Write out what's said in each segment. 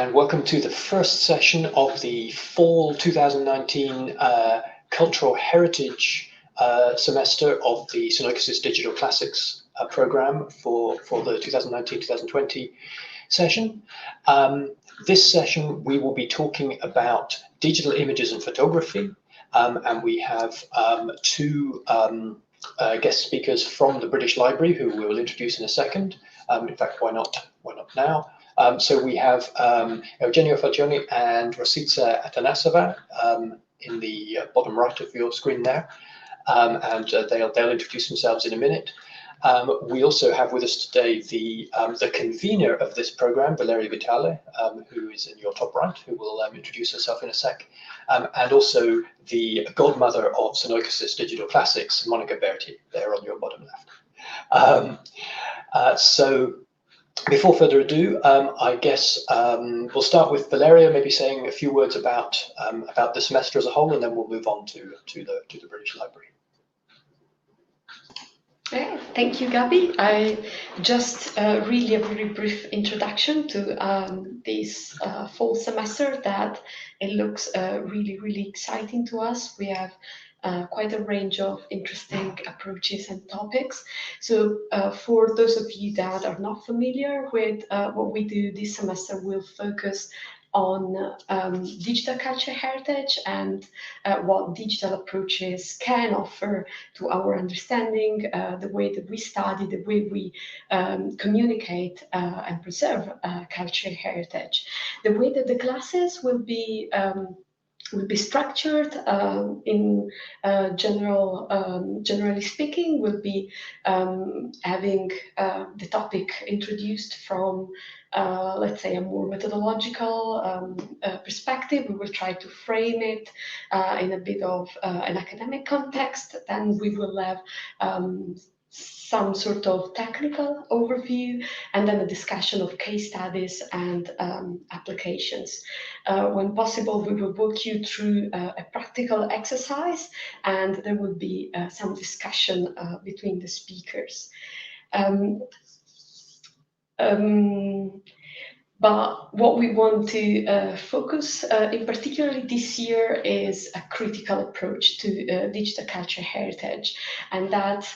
and welcome to the first session of the fall 2019 Cultural Heritage semester of the SunoikisisDC Digital Classics program for the 2019-2020 session. This session we will be talking about digital images and photography, and we have two guest speakers from the British Library who we will introduce in a second. In fact, why not now? So we have Eugenio Falcioni and Rossitza Atanassova in the bottom right of your screen there, and they'll introduce themselves in a minute. We also have with us today the convener of this program, Valeria Vitale, who is in your top right, who will introduce herself in a sec, and also the godmother of SunoikisisDC Digital Classics, Monica Berti, there on your bottom left. So before further ado, I guess we'll start with Valeria, maybe saying a few words about the semester as a whole, and then we'll move on to the British Library. Yeah, thank you, Gabi. I just really a very brief introduction to this fall semester that it looks really exciting to us. We have quite a range of interesting approaches and topics. So for those of you that are not familiar with what we do this semester, we'll focus on digital culture heritage and what digital approaches can offer to our understanding, the way that we study, the way we communicate and preserve culture heritage. The way that the classes will be structured in generally speaking, we'll be having the topic introduced from let's say a more methodological perspective. We will try to frame it in a bit of an academic context. Then we will have some sort of technical overview, and then a discussion of case studies and applications. When possible, we will walk you through a practical exercise, and there will be some discussion between the speakers. But what we want to focus in particularly this year is a critical approach to digital culture heritage. And that,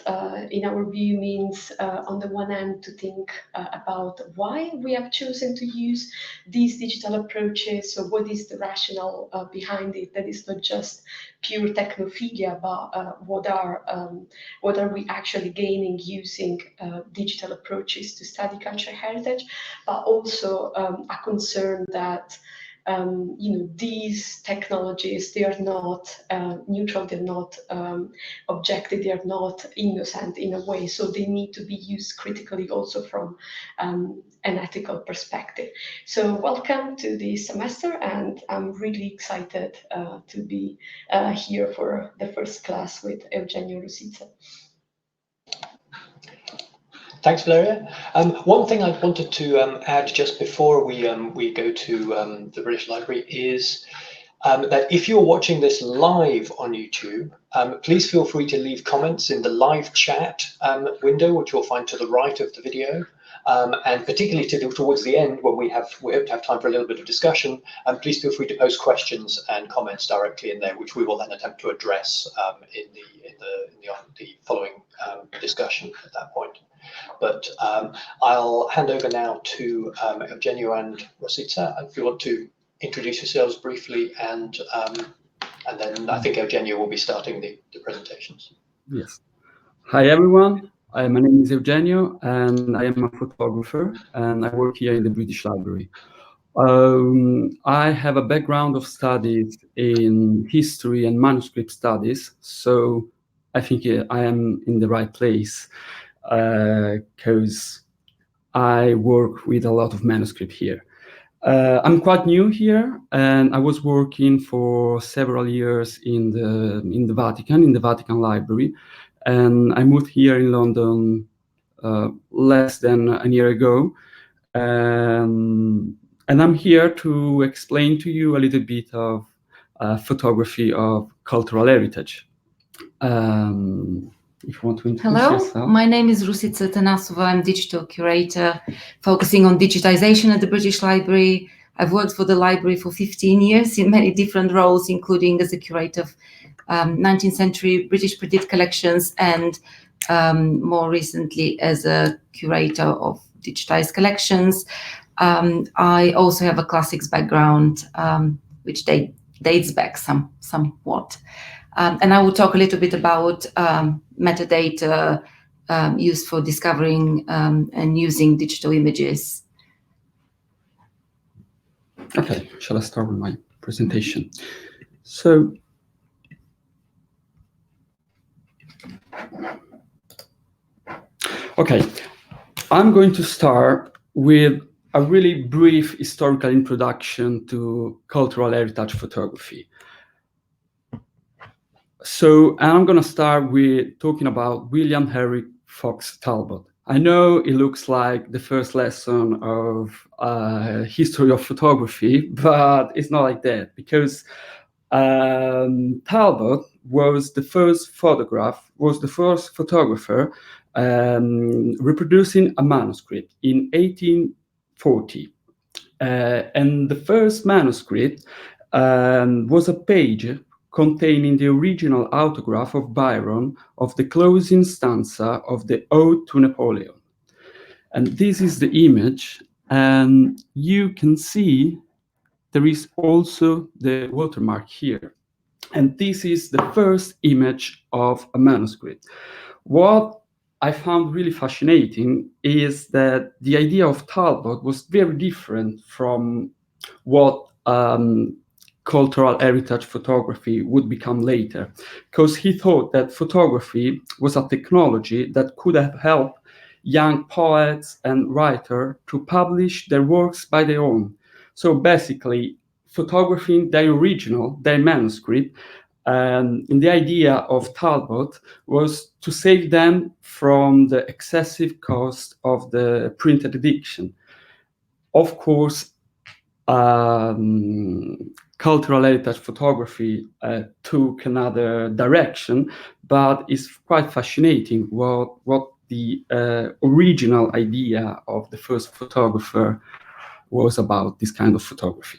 in our view, means on the one hand to think about why we have chosen to use these digital approaches. So what is the rationale behind it? That is not just pure technophilia, but what are we actually gaining using digital approaches to study cultural heritage, but also a concern that these technologies, they are not neutral, they're not objective, they are not innocent in a way, so they need to be used critically also from an ethical perspective. So welcome to this semester, and I'm really excited to be here for the first class with Eugenio Rossitza. Thanks, Valeria. One thing I wanted to add just before we go to the British Library is that if you're watching this live on YouTube, please feel free to leave comments in the live chat window, which you'll find to the right of the video. And particularly towards the end, when we hope to have time for a little bit of discussion, please feel free to post questions and comments directly in there, which we will then attempt to address in the following discussion at that point. But I'll hand over now to Eugenio and Rossitza, if you want to introduce yourselves briefly, and then I think Eugenio will be starting the presentations. Yes. Hi, everyone. My name is Eugenio, and I am a photographer, and I work here in the British Library. I have a background of studies in history and manuscript studies, so I think I am in the right place because I work with a lot of manuscript here. I'm quite new here, and I was working for several years in the Vatican Library. And I moved here in London less than a year ago. And I'm here to explain to you a little bit of photography of cultural heritage. If you want to introduce yourself. Hello, my name is Rossitza Atanassova. I'm digital curator focusing on digitization at the British Library. I've worked for the library for 15 years in many different roles, including as a curator of 19th century British printed collections and more recently as a curator of digitized collections. I also have a classics background, which dates back somewhat. And I will talk a little bit about metadata used for discovering and using digital images. Okay, shall I start with my presentation? So, okay, I'm going to start with a really brief historical introduction to cultural heritage photography. So I'm going to start with talking about William Henry Fox Talbot. I know it looks like the first lesson of history of photography, but it's not like that, because Talbot was the first photographer reproducing a manuscript in 1840. And the first manuscript was a page containing the original autograph of Byron of the closing stanza of the Ode to Napoleon. And this is the image, and you can see there is also the watermark here. And this is the first image of a manuscript. What I found really fascinating is that the idea of Talbot was very different from what cultural heritage photography would become later, because he thought that photography was a technology that could have helped young poets and writers to publish their works by their own. So basically, photographing their original, their manuscript, and the idea of Talbot was to save them from the excessive cost of the printed edition. Of course, cultural heritage photography took another direction, but it's quite fascinating what the original idea of the first photographer was about this kind of photography.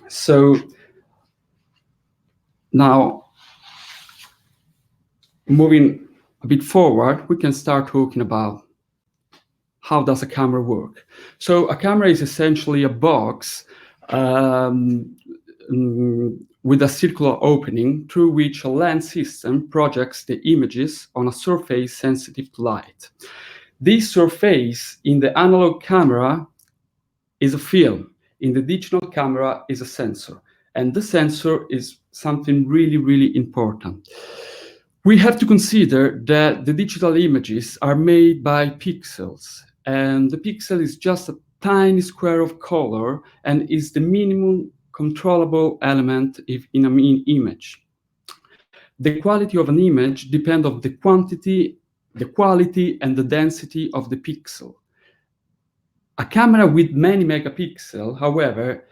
So now, moving a bit forward, we can start talking about how does a camera work. So a camera is essentially a box with a circular opening through which a lens system projects the images on a surface sensitive to light. This surface in the analog camera is a film. In the digital camera is a sensor. And the sensor is something really, really important. We have to consider that the digital images are made by pixels, and the pixel is just a tiny square of color and is the minimum controllable element in an image. The quality of an image depends on the quantity, the quality, and the density of the pixel. A camera with many megapixels, however,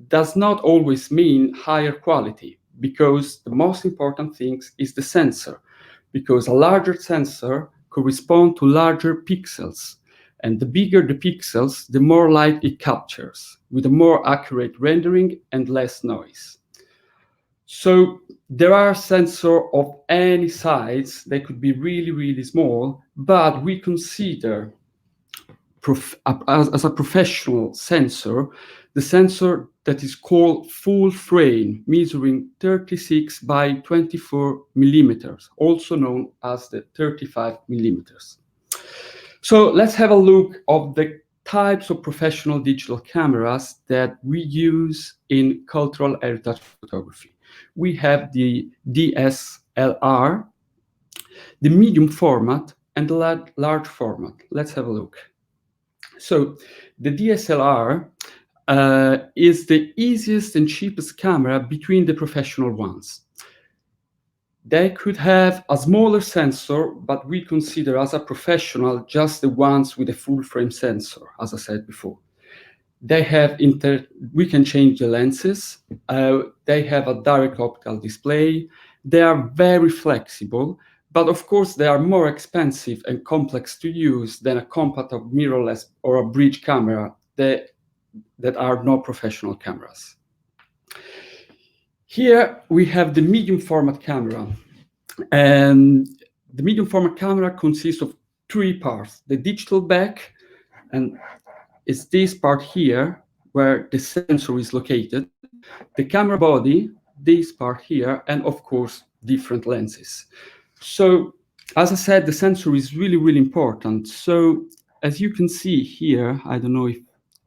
does not always mean higher quality, because the most important thing is the sensor, because a larger sensor corresponds to larger pixels, and the bigger the pixels, the more light it captures, with a more accurate rendering and less noise. So there are sensors of any size. They could be really, really small, but we consider as a professional sensor, the sensor that is called full frame, measuring 36 by 24 millimeters, also known as the 35 millimeters. So let's have a look at the types of professional digital cameras that we use in cultural heritage photography. We have the DSLR, the medium format, and the large format. Let's have a look. So the DSLR is the easiest and cheapest camera between the professional ones. They could have a smaller sensor, but we consider as a professional just the ones with a full frame sensor, as I said before. They have we can change the lenses. They have a direct optical display. They are very flexible, but of course they are more expensive and complex to use than a compact or mirrorless or a bridge camera. The that are not professional cameras. Here we have the medium format camera, and the medium format camera consists of three parts: the digital back, and it's this part here where the sensor is located, the camera body, this part here, and of course different lenses. So as I said, the sensor is really, really important. So as you can see here, I don't know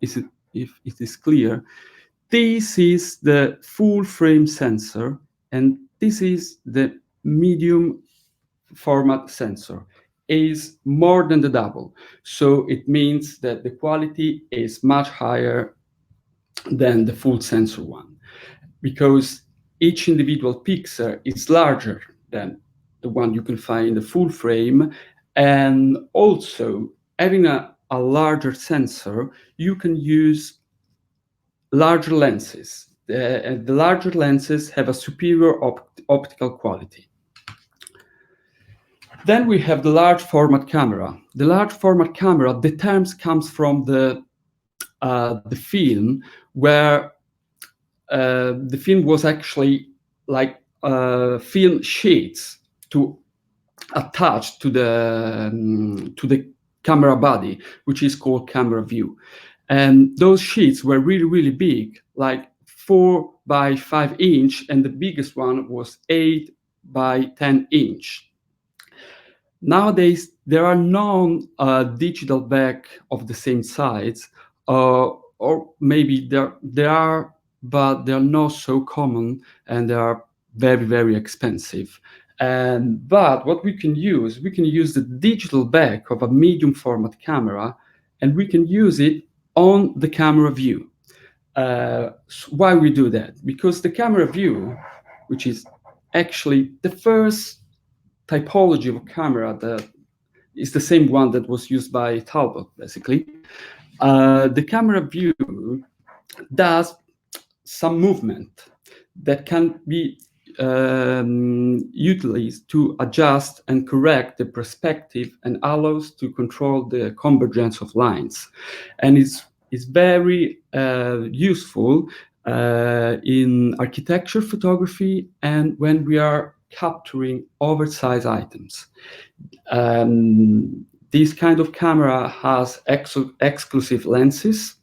if it is clear, this is the full frame sensor, and this is the medium format sensor. Is more than the double. So it means that the quality is much higher than the full sensor one, because each individual pixel is larger than the one you can find in the full frame. And also, having a larger sensor, you can use larger lenses. The larger lenses have a superior optical quality. Then we have the large format camera. The large format camera, the terms comes from the film, where the film was actually like film sheets to attach to the camera body, which is called camera view. And those sheets were really, really big, like 4 by 5 inch, and the biggest one was 8 by 10 inch. Nowadays, there are no digital back of the same size, or maybe there are, but they are not so common, and they are very, very expensive. But what we can use the digital back of a medium format camera, and we can use it on the camera view. Why we do that? Because the camera view, which is actually the first typology of a camera that is the same one that was used by Talbot, basically. The camera view does some movement that can be utilized to adjust and correct the perspective, and allows to control the convergence of lines. And it's very useful in architecture photography and when we are capturing oversized items. This kind of camera has exclusive lenses.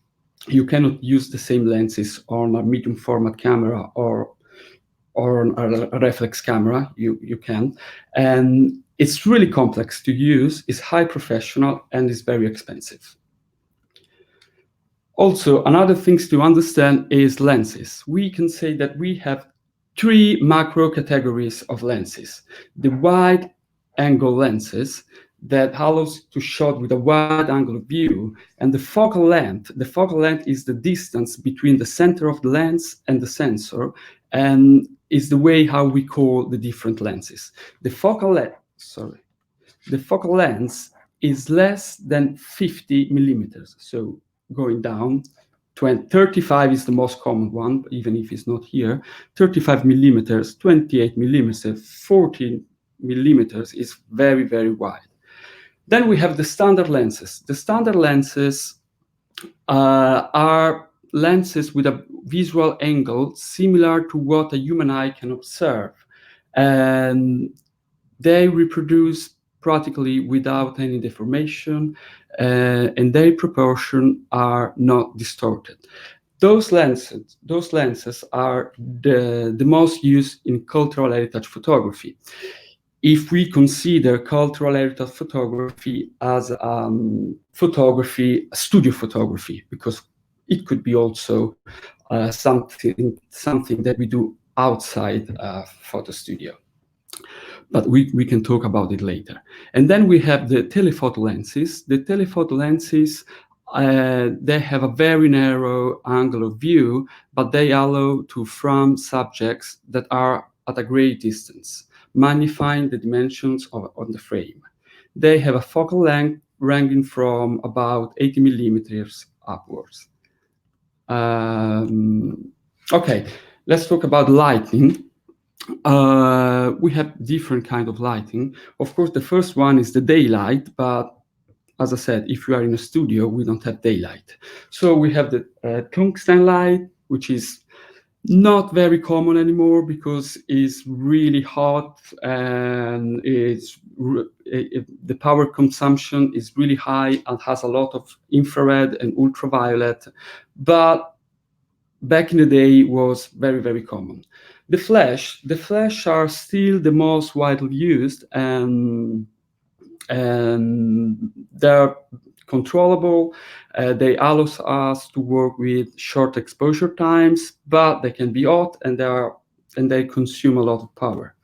You cannot use the same lenses on a medium format camera or on a reflex camera. You can. And it's really complex to use, it's high professional, and it's very expensive. Also, another things to understand is lenses. We can say that we have 3 macro categories of lenses: the wide angle lenses that allows to shot with a wide angle view, and the focal length. The focal length is the distance between the center of the lens and the sensor, and is the way how we call the different lenses. The focal length is less than 50 millimeters. So going down, 35 is the most common one, even if it's not here. 35 millimeters, 28 millimeters, 14 millimeters is very, very wide. Then we have the standard lenses. The standard lenses are lenses with a visual angle similar to what a human eye can observe. And they reproduce practically without any deformation, and their proportions are not distorted. Those lenses are the most used in cultural heritage photography. If we consider cultural heritage photography as studio photography, because it could be also something that we do outside a photo studio. But we can talk about it later. And then we have the telephoto lenses. The telephoto lenses, they have a very narrow angle of view, but they allow to frame subjects that are at a great distance, magnifying the dimensions on the frame. They have a focal length ranging from about 80 millimeters upwards. Okay, let's talk about lighting. We have different kind of lighting. Of course, the first one is the daylight, but as I said, if you are in a studio, we don't have daylight. So we have the tungsten light, which is not very common anymore because it's really hot and the power consumption is really high and has a lot of infrared and ultraviolet. But back in the day, it was very, very common. The flash are still the most widely used, and they're controllable. They allow us to work with short exposure times, but they can be hot and they consume a lot of power.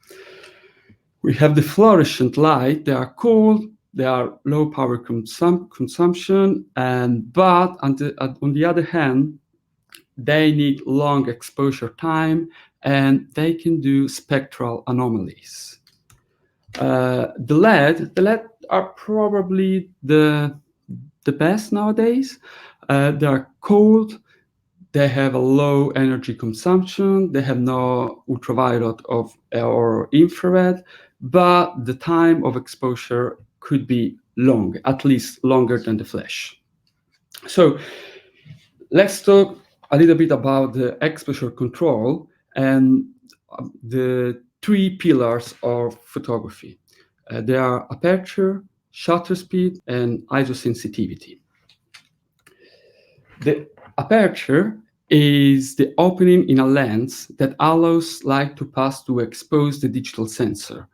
We have the fluorescent light. They are cold. They are low power consumption, but on the other hand, they need long exposure time and they can do spectral anomalies. The LED are probably the best nowadays. They are cold, they have a low energy consumption, they have no ultraviolet or infrared, but the time of exposure could be long, at least longer than the flash. So let's talk a little bit about the exposure control and the three pillars of photography. They are aperture, shutter speed, and ISO sensitivity. The aperture is the opening in a lens that allows light to pass to expose the digital sensor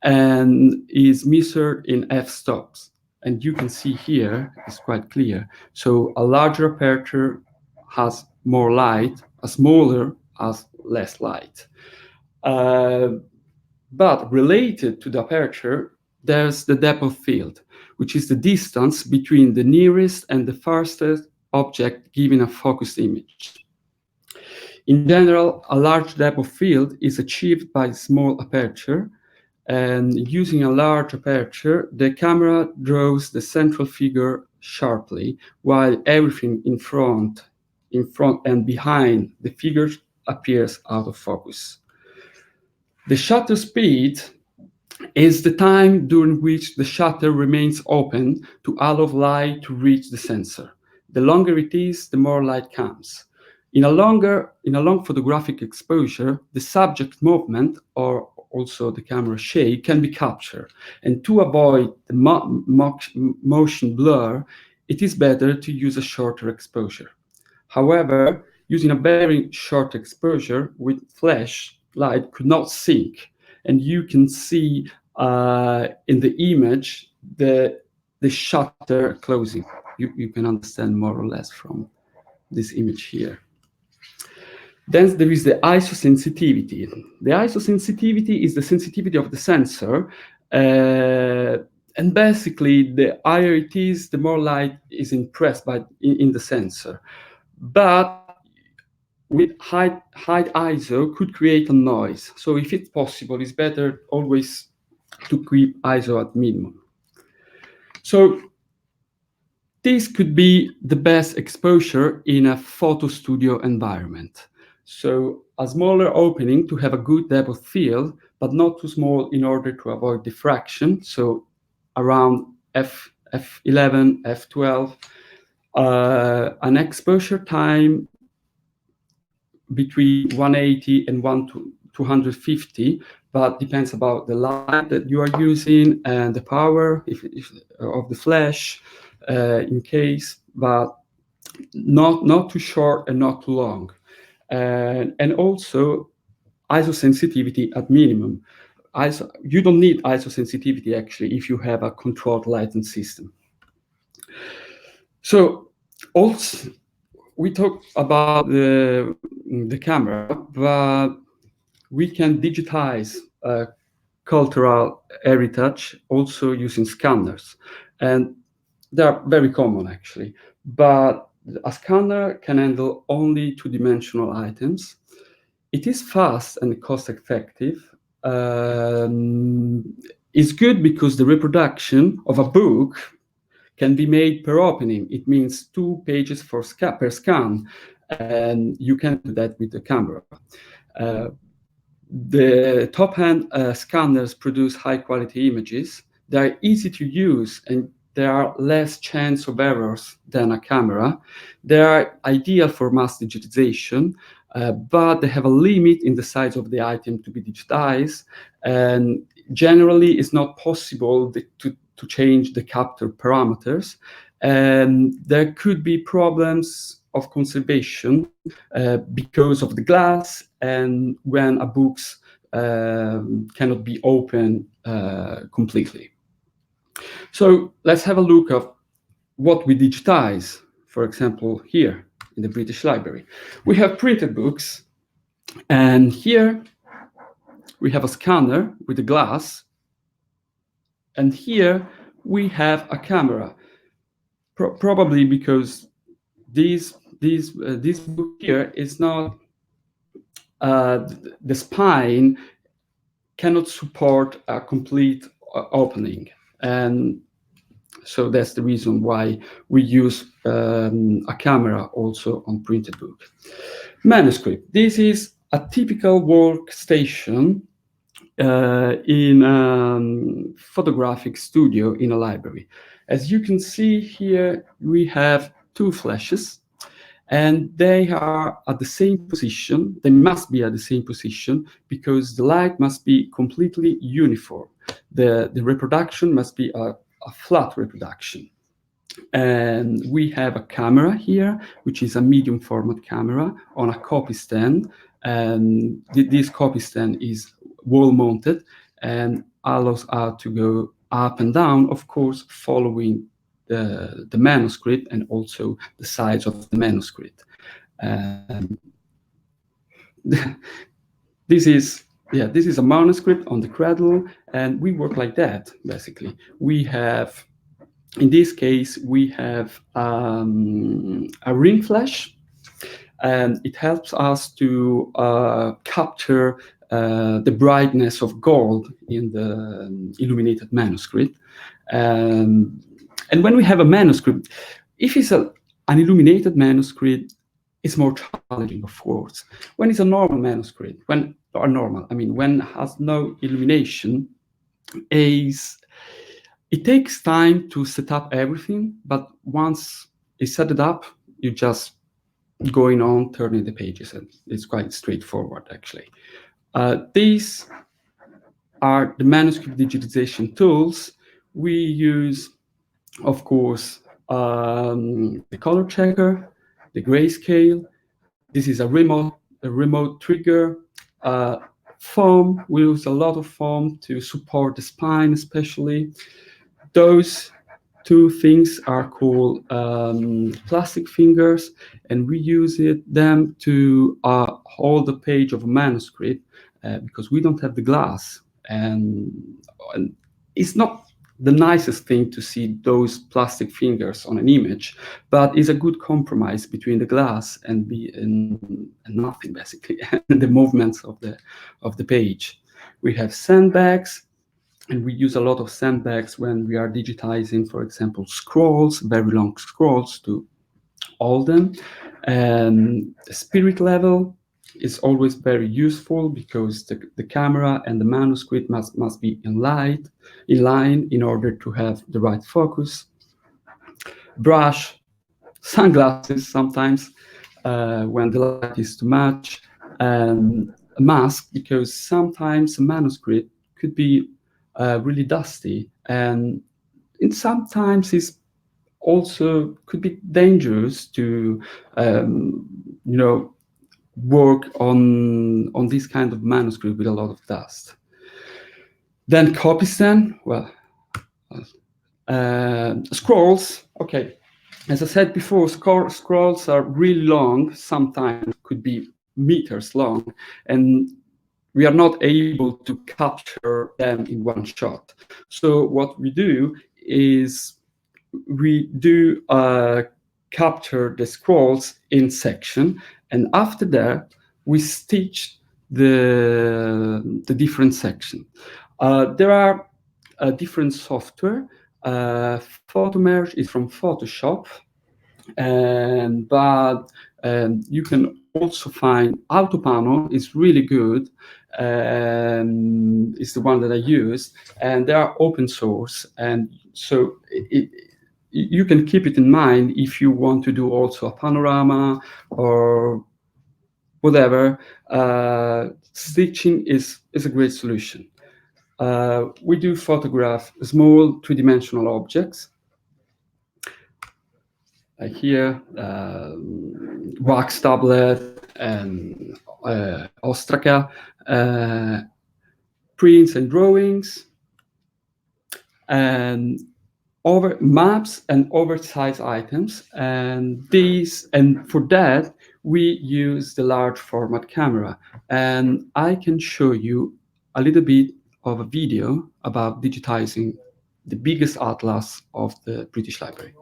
and is measured in f-stops. And you can see here, it's quite clear. So a larger aperture has more light, a smaller has less light. But related to the aperture, there's the depth of field, which is the distance between the nearest and the farthest object given a focused image. In general, a large depth of field is achieved by small aperture, and using a large aperture, the camera draws the central figure sharply, while everything in front and behind the figure appears out of focus. The shutter speed is the time during which the shutter remains open to allow light to reach the sensor. The longer it is, the more light comes. In a long photographic exposure, the subject movement, or also the camera shake, can be captured. And to avoid the motion blur, it is better to use a shorter exposure. However, using a very short exposure with flash, light could not sync. And you can see in the image the shutter closing. You can understand more or less from this image here. Then there is the ISO sensitivity. The ISO sensitivity is the sensitivity of the sensor. And basically, the higher it is, the more light is impressed in the sensor. But with high ISO could create a noise. So if it's possible, it's better always to keep ISO at minimum. So this could be the best exposure in a photo studio environment. So a smaller opening to have a good depth of field, but not too small in order to avoid diffraction. So around f11, f12, an exposure time between 180 and 250, but depends about the light that you are using and the power of the flash in case, but not too short and not too long. And also ISO sensitivity at minimum. You don't need ISO sensitivity actually if you have a controlled lighting system. So also we talked about the camera, but we can digitize cultural heritage also using scanners, and they are very common actually. But a scanner can handle only two-dimensional items. It is fast and cost-effective. It's good because the reproduction of a book can be made per opening. It means 2 pages per scan, and you can do that with the camera. The top-hand scanners produce high-quality images. They are easy to use, and there are less chance of errors than a camera. They are ideal for mass digitization, but they have a limit in the size of the item to be digitized, and generally it's not possible to change the capture parameters. And there could be problems of conservation because of the glass, and when a book cannot be opened completely. So let's have a look at what we digitize, for example, here in the British Library. We have printed books, and here we have a scanner with a glass, and here we have a camera. Probably because this book here is not, the spine cannot support a complete opening, and so that's the reason why we use a camera also on printed book. Manuscript. This is a typical workstation in a photographic studio in a library. As you can see here, we have two flashes, and they are at the same position. They must be at the same position because the light must be completely uniform. The reproduction must be a flat reproduction. And we have a camera here, which is a medium format camera on a copy stand. And this copy stand is wall mounted and allows us to go up and down, of course, following the manuscript and also the size of the manuscript. This is a manuscript on the cradle, and we work like that, basically. We have, in this case, we have a ring flash, and it helps us to capture the brightness of gold in the illuminated manuscript. And when we have a manuscript, if it's an illuminated manuscript, it's more challenging, of course. When it's a normal manuscript, when it has no illumination, it takes time to set up everything, but once you set it up, you just going on, turning the pages, and it's quite straightforward, actually. These are the manuscript digitization tools. We use, of course, the color checker, the grayscale. This is a remote trigger. Foam, we use a lot of foam to support the spine, especially. Those two things are called plastic fingers, and we use them to hold the page of a manuscript because we don't have the glass, and it's not the nicest thing to see those plastic fingers on an image, but it's a good compromise between the glass and nothing, basically, and the movements of the page. We have sandbags, and we use a lot of sandbags when we are digitizing, for example, scrolls, very long scrolls, to hold them. And the spirit level is always very useful because the camera and the manuscript must be in line in order to have the right focus. Brush, sunglasses sometimes when the light is too much, and a mask because sometimes a manuscript could be really dusty, and sometimes it's also could be dangerous to work on this kind of manuscript with a lot of dust. Then copy stand, scrolls. Okay, as I said before, scrolls are really long, sometimes could be meters long, and we are not able to capture them in one shot. So what we do is we do capture the scrolls in section, and after that we stitch the different section. There are different software. Photomerge is from Photoshop, but you can also find Autopano is really good. It's the one that I use, and they are open source, and so you can keep it in mind if you want to do also a panorama or whatever. Stitching is a great solution. We do photograph small three-dimensional objects. Here, wax tablet and ostraca, prints and drawings, and over maps and oversized items. And for that, we use the large format camera. And I can show you a little bit of a video about digitizing the biggest atlas of the British Library.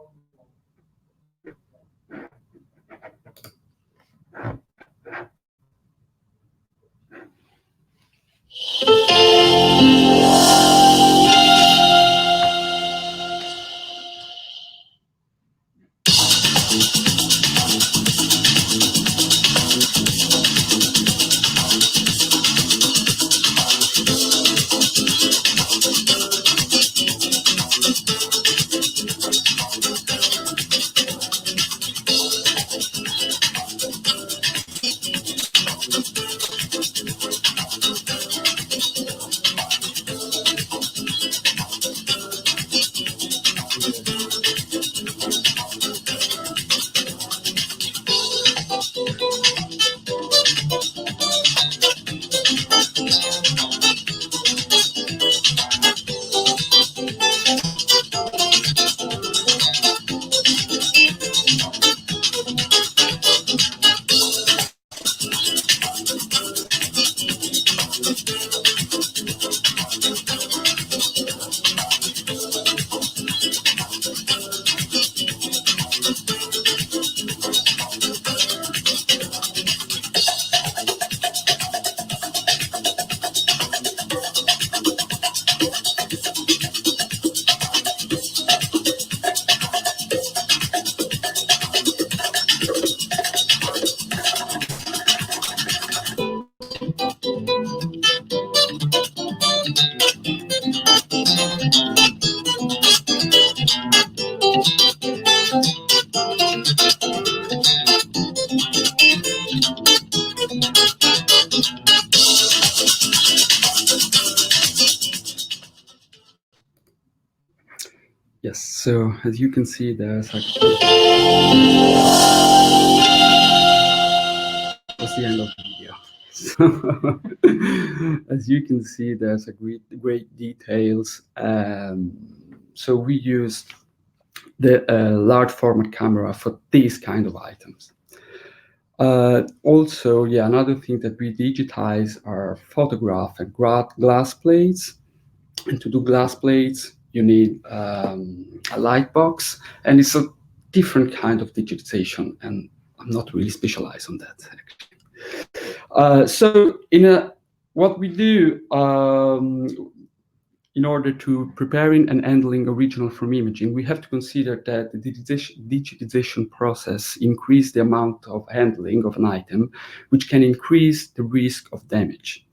Yes, so as you can see, there's that's the end of the video. So, as you can see, there's a great details. So we use the large format camera for these kind of items. Also, yeah, another thing that we digitize are photograph and glass plates. And to do glass plates, you need a light box, and it's a different kind of digitization, and I'm not really specialized on that, actually. So what we do in order to preparing and handling original from imaging, we have to consider that the digitization process increase the amount of handling of an item, which can increase the risk of damage.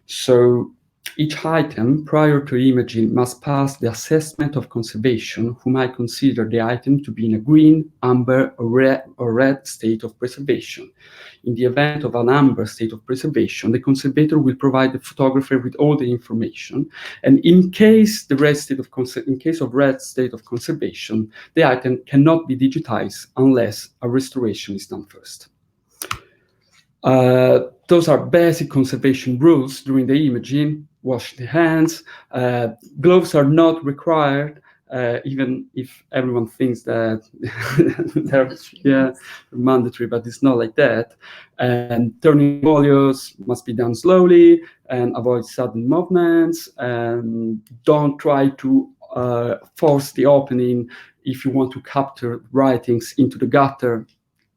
So each item prior to imaging must pass the assessment of conservation, who might consider the item to be in a green, amber, or red state of preservation. In the event of an amber state of preservation, the conservator will provide the photographer with all the information. And in case of red state of conservation, the item cannot be digitized unless a restoration is done first. Those are basic conservation rules during the imaging. Wash the hands. Gloves are not required, even if everyone thinks that they're mandatory, but it's not like that. And turning folios must be done slowly and avoid sudden movements. And don't try to force the opening if you want to capture writings into the gutter.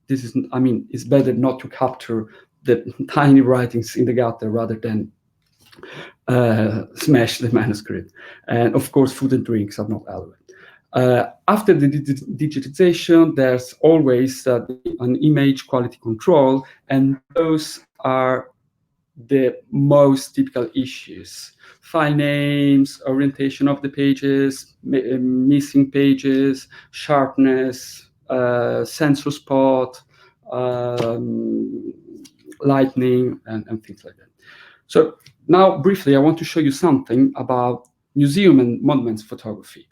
It's better not to capture the tiny writings in the gutter rather than smash the manuscript. And of course, food and drinks are not allowed. After the digitization, there's always an image quality control, and those are the most typical issues: file names, orientation of the pages, missing pages, sharpness, sensor spot, lightning, and things like that. So now, briefly, I want to show you something about museum and monuments photography.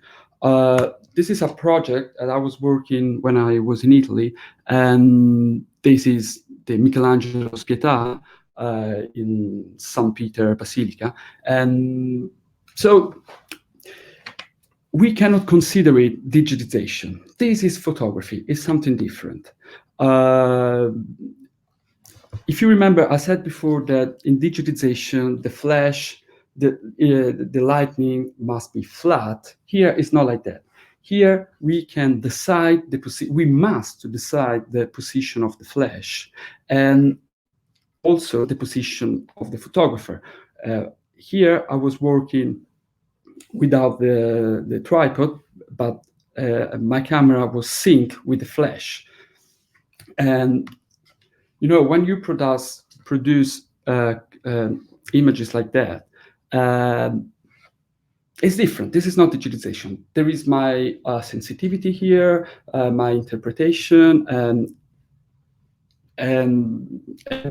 This is a project that I was working when I was in Italy, and this is the Michelangelo's Pietà in St. Peter Basilica. And so we cannot consider it digitization. This is photography. It's something different. If you remember, I said before that in digitization, the flash, the lightning must be flat. Here, it's not like that. Here, we can decide we must decide the position of the flash and also the position of the photographer. Here, I was working without the tripod, but my camera was synced with the flash. And you know, when you produce images like that, it's different. This is not digitization. There is my sensitivity here, my interpretation, and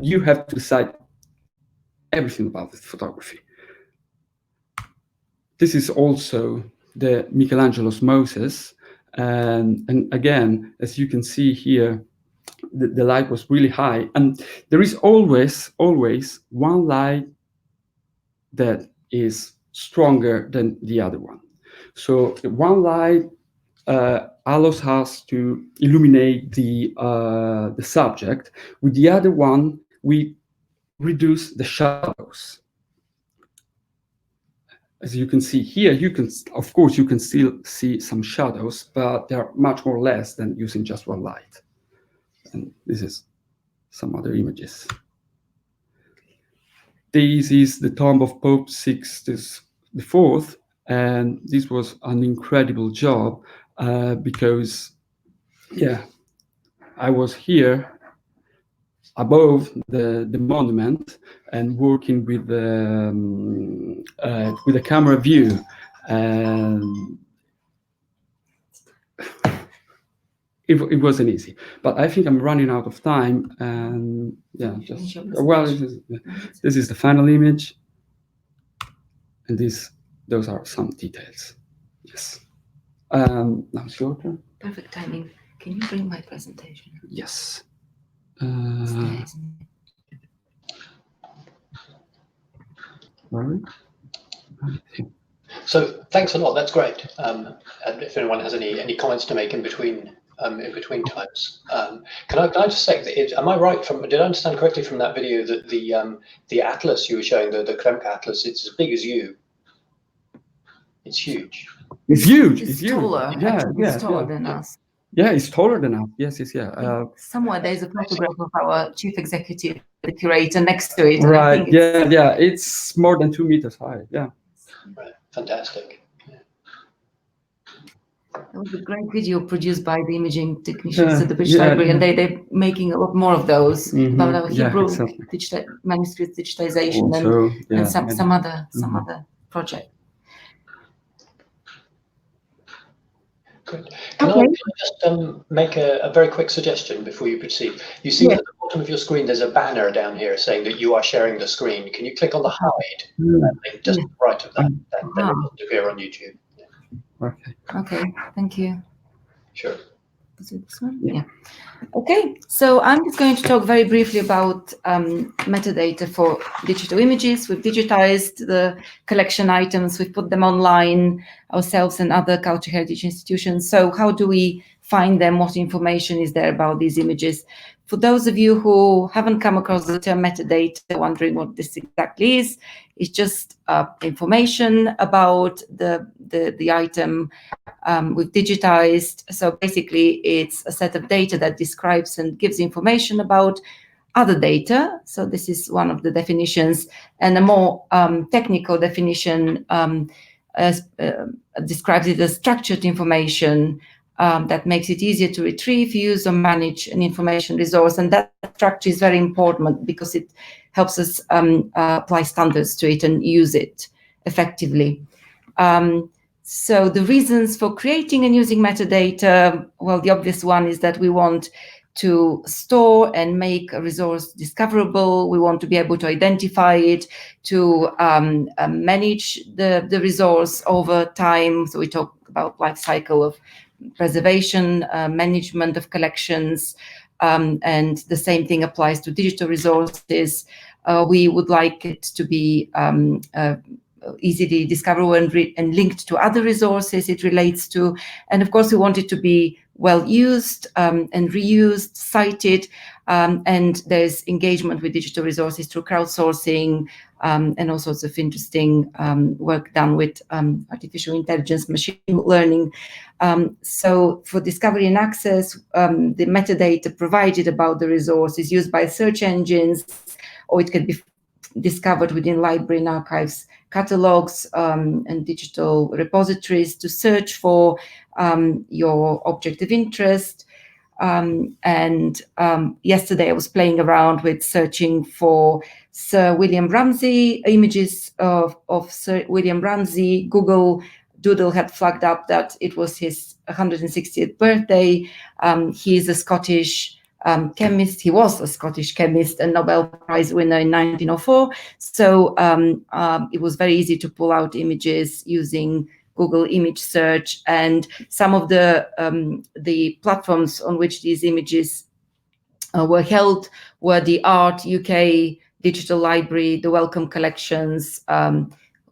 you have to decide everything about this photography. This is also the Michelangelo's Moses, and again, as you can see here, the light was really high, and there is always one light that is stronger than the other one. So one light allows us to illuminate the subject. With the other one, we reduce the shadows. As you can see here, of course, you can still see some shadows, but they are much more less than using just one light. And this is some other images. This is the tomb of Pope Sixtus IV, and this was an incredible job because, yeah, I was here above the monument and working with the camera view, and it wasn't easy. But I think I'm running out of time, and yeah, just well, this is the final image, and those are some details. Yes. Now it's your turn. Perfect timing. Can you bring my presentation? Yes. So thanks a lot. That's great. And if anyone has any comments to make in between times, can I just say, am I right? Did I understand correctly from that video that the atlas you were showing, the Kremka atlas, it's as big as you? It's huge. It's huge. It's taller. Yeah, it's taller than us. Yeah, it's taller than us. Yes, yeah. Somewhere there's a photograph of our chief executive, the curator, next to it. Right. I think it's more than 2 meters high. Yeah. Right. Fantastic. Yeah. That was a great video produced by the imaging technicians at the British Library, and they're making a lot more of those about our Hebrew manuscript digitization also, and some other project. Good. Can I just make a very quick suggestion before you proceed? You see at the bottom of your screen, there's a banner down here saying that you are sharing the screen. Can you click on the hide link just right of that? Then it doesn't appear on YouTube. Yeah. Okay, thank you. Sure. Is it this one? Yeah. Okay, so I'm just going to talk very briefly about metadata for digital images. We've digitized the collection items. We've put them online ourselves and other cultural heritage institutions. So how do we find them? What information is there about these images? For those of you who haven't come across the term metadata, wondering what this exactly is, it's just information about the item we've digitized. So basically, it's a set of data that describes and gives information about other data. So this is one of the definitions, and a more technical definition describes it as structured information that makes it easier to retrieve, use, or manage an information resource. And that structure is very important because it helps us apply standards to it and use it effectively. So the reasons for creating and using metadata, well, the obvious one is that we want to store and make a resource discoverable. We want to be able to identify it, to manage the resource over time. So we talk about life cycle of preservation, management of collections, and the same thing applies to digital resources. We would like it to be easily discoverable and linked to other resources it relates to. And of course, we want it to be well used and reused, cited, and there's engagement with digital resources through crowdsourcing and all sorts of interesting work done with artificial intelligence, machine learning. So for discovery and access, the metadata provided about the resource is used by search engines, or it can be discovered within library and archives catalogs and digital repositories to search for your object of interest. Yesterday I was playing around with searching for Sir William Ramsay, images of Sir William Ramsay. Google Doodle had flagged up that it was his 160th birthday. He is a Scottish chemist. He was a Scottish chemist and Nobel Prize winner in 1904. So it was very easy to pull out images using Google image search, and some of the platforms on which these images were held were the Art UK Digital Library, the Wellcome Collections,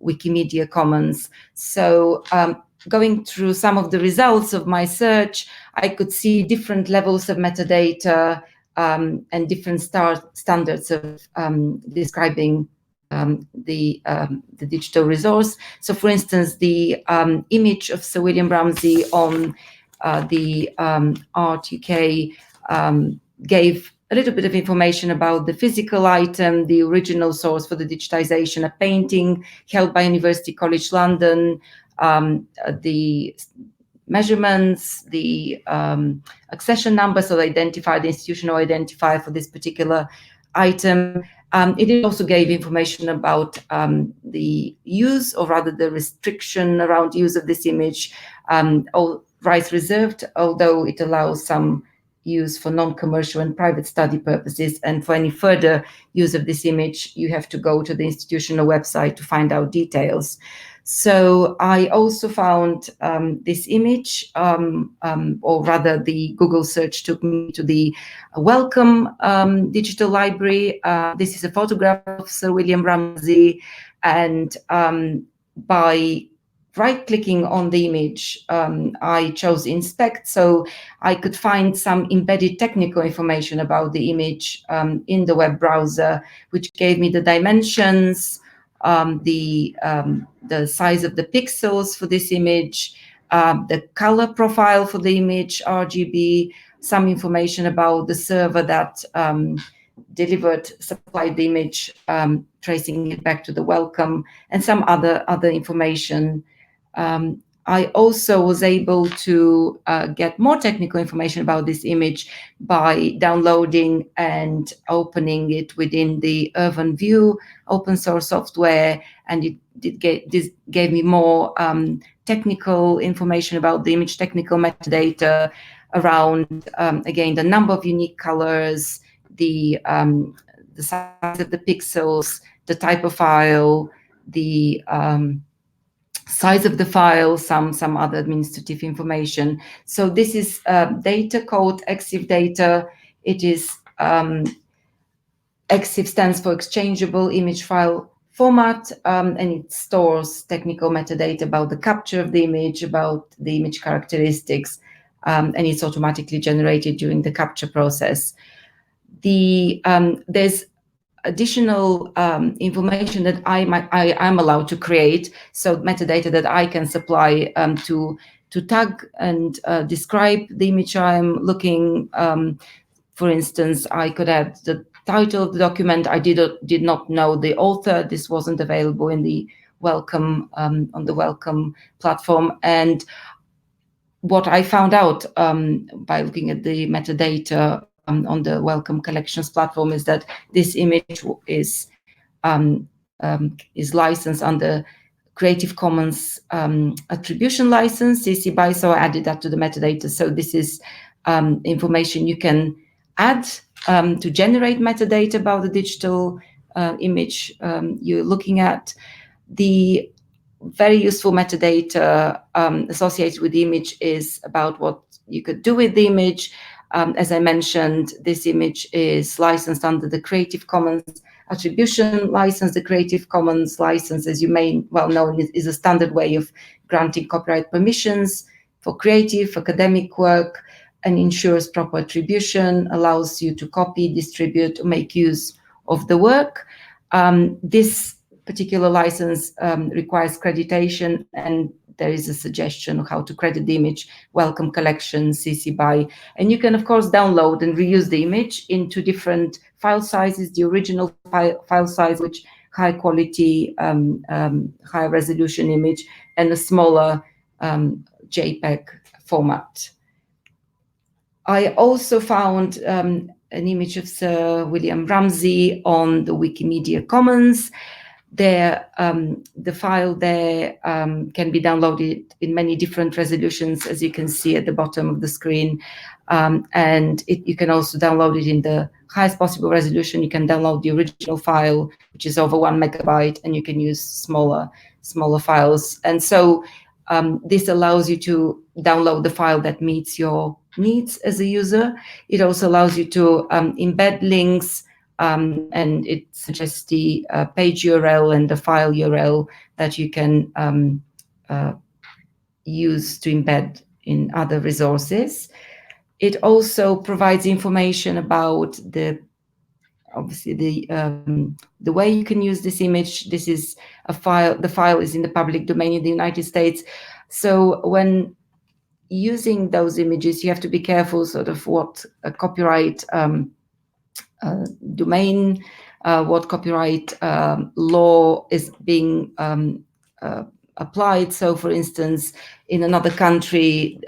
Wikimedia Commons. So going through some of the results of my search, I could see different levels of metadata and different standards of describing the digital resource. So for instance, the image of Sir William Ramsay on the Art UK gave a little bit of information about the physical item, the original source for the digitization, a painting held by University College London, the measurements, the accession number, so they identify the institutional identifier for this particular item. It also gave information about the use, or rather the restriction around use of this image, all rights reserved, although it allows some use for non-commercial and private study purposes. And for any further use of this image, you have to go to the institutional website to find out details. So I also found this image, or rather the Google search took me to the Wellcome Digital Library. This is a photograph of Sir William Ramsay, and by right-clicking on the image, I chose Inspect, so I could find some embedded technical information about the image in the web browser, which gave me the dimensions, the size of the pixels for this image, the color profile for the image, RGB, some information about the server that supplied the image, tracing it back to the Wellcome, and some other information. I also was able to get more technical information about this image by downloading and opening it within the UrbanView open source software, and this gave me more technical information about the image, technical metadata around, again, the number of unique colors, the size of the pixels, the type of file, the size of the file, some other administrative information. So this is data called EXIF data. It is EXIF stands for Exchangeable Image File Format, and it stores technical metadata about the capture of the image, about the image characteristics, and it's automatically generated during the capture process. There's additional information that I am allowed to create, so metadata that I can supply to tag and describe the image I'm looking. For instance, I could add the title of the document. I did not know the author. This wasn't available in the Wellcome platform. And what I found out by looking at the metadata on the Wellcome Collections platform is that this image is licensed under Creative Commons attribution license, CC BY, so I added that to the metadata. So this is information you can add to generate metadata about the digital image you're looking at. The very useful metadata associated with the image is about what you could do with the image. As I mentioned, this image is licensed under the Creative Commons attribution license. The Creative Commons license, as you may well know, is a standard way of granting copyright permissions for creative, academic work, and ensures proper attribution, allows you to copy, distribute, or make use of the work. This particular license requires accreditation, and there is a suggestion of how to credit the image, Wellcome Collection, CC BY. And you can, of course, download and reuse the image into different file sizes, the original file size, which high quality, high resolution image, and a smaller JPEG format. I also found an image of Sir William Ramsay on the Wikimedia Commons. There, the file there can be downloaded in many different resolutions, as you can see at the bottom of the screen. And you can also download it in the highest possible resolution. You can download the original file, which is over 1 megabyte, and you can use smaller files. And so this allows you to download the file that meets your needs as a user. It also allows you to embed links, and it suggests the page URL and the file URL that you can use to embed in other resources. It also provides information about the way you can use this image. This is a file. The file is in the public domain in the United States. So when using those images, you have to be careful sort of what a copyright domain, what copyright law is being applied. So for instance, in another country,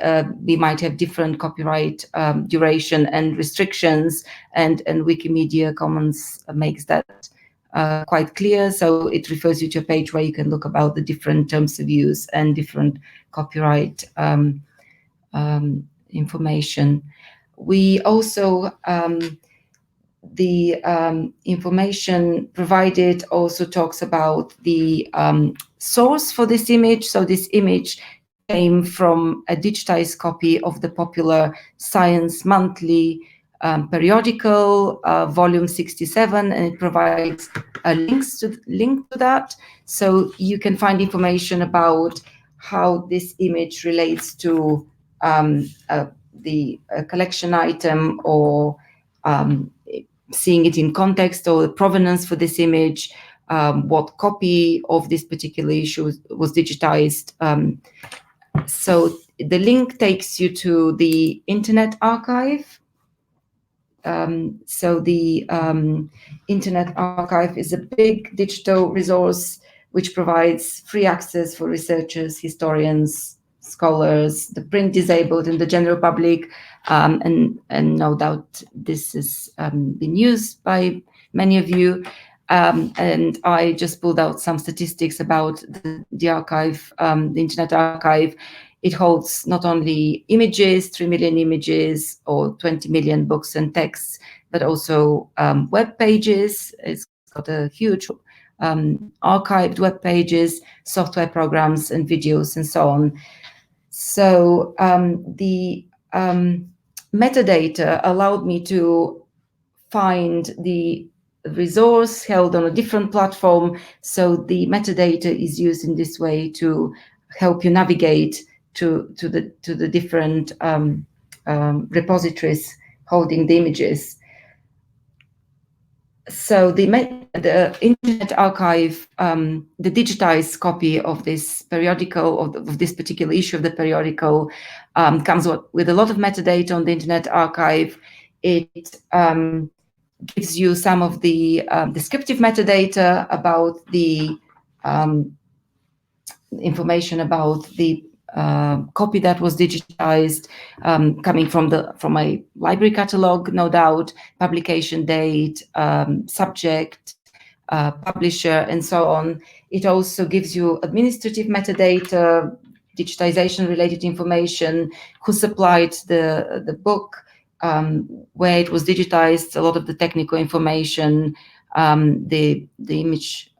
we might have different copyright duration and restrictions, and Wikimedia Commons makes that quite clear. So it refers you to a page where you can look about the different terms of use and different copyright information. We also the information provided also talks about the source for this image. So this image came from a digitized copy of the popular Science Monthly periodical, volume 67, and it provides a link to that. So you can find information about how this image relates to the collection item, or seeing it in context, or the provenance for this image, what copy of this particular issue was digitized. So the link takes you to the Internet Archive. So the Internet Archive is a big digital resource which provides free access for researchers, historians, scholars, the print disabled, and the general public. And no doubt this has been used by many of you. And I just pulled out some statistics about the archive, the Internet Archive. It holds not only images, 3 million images or 20 million books and texts, but also web pages. It's got a huge archived web pages, software programs, and videos, and so on. So the metadata allowed me to find the resource held on a different platform. So the metadata is used in this way to help you navigate to the different repositories holding the images. So the Internet Archive, the digitized copy of this periodical, of this particular issue of the periodical, comes with a lot of metadata on the Internet Archive. It gives you some of the descriptive metadata about the information about the copy that was digitized, coming from a library catalog, no doubt, publication date, subject, publisher, and so on. It also gives you administrative metadata, digitization related information, who supplied the book, where it was digitized, a lot of the technical information, the image,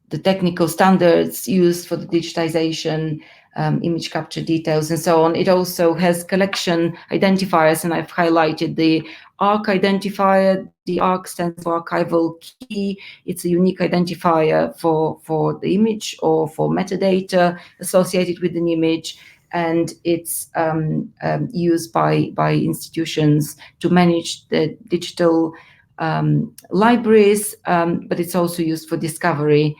the technical standards used for the digitization, image capture details, and so on. It also has collection identifiers, and I've highlighted the ARC identifier. The ARC stands for archival key. It's a unique identifier for the image or for metadata associated with an image, and it's used by institutions to manage the digital libraries, but it's also used for discovery.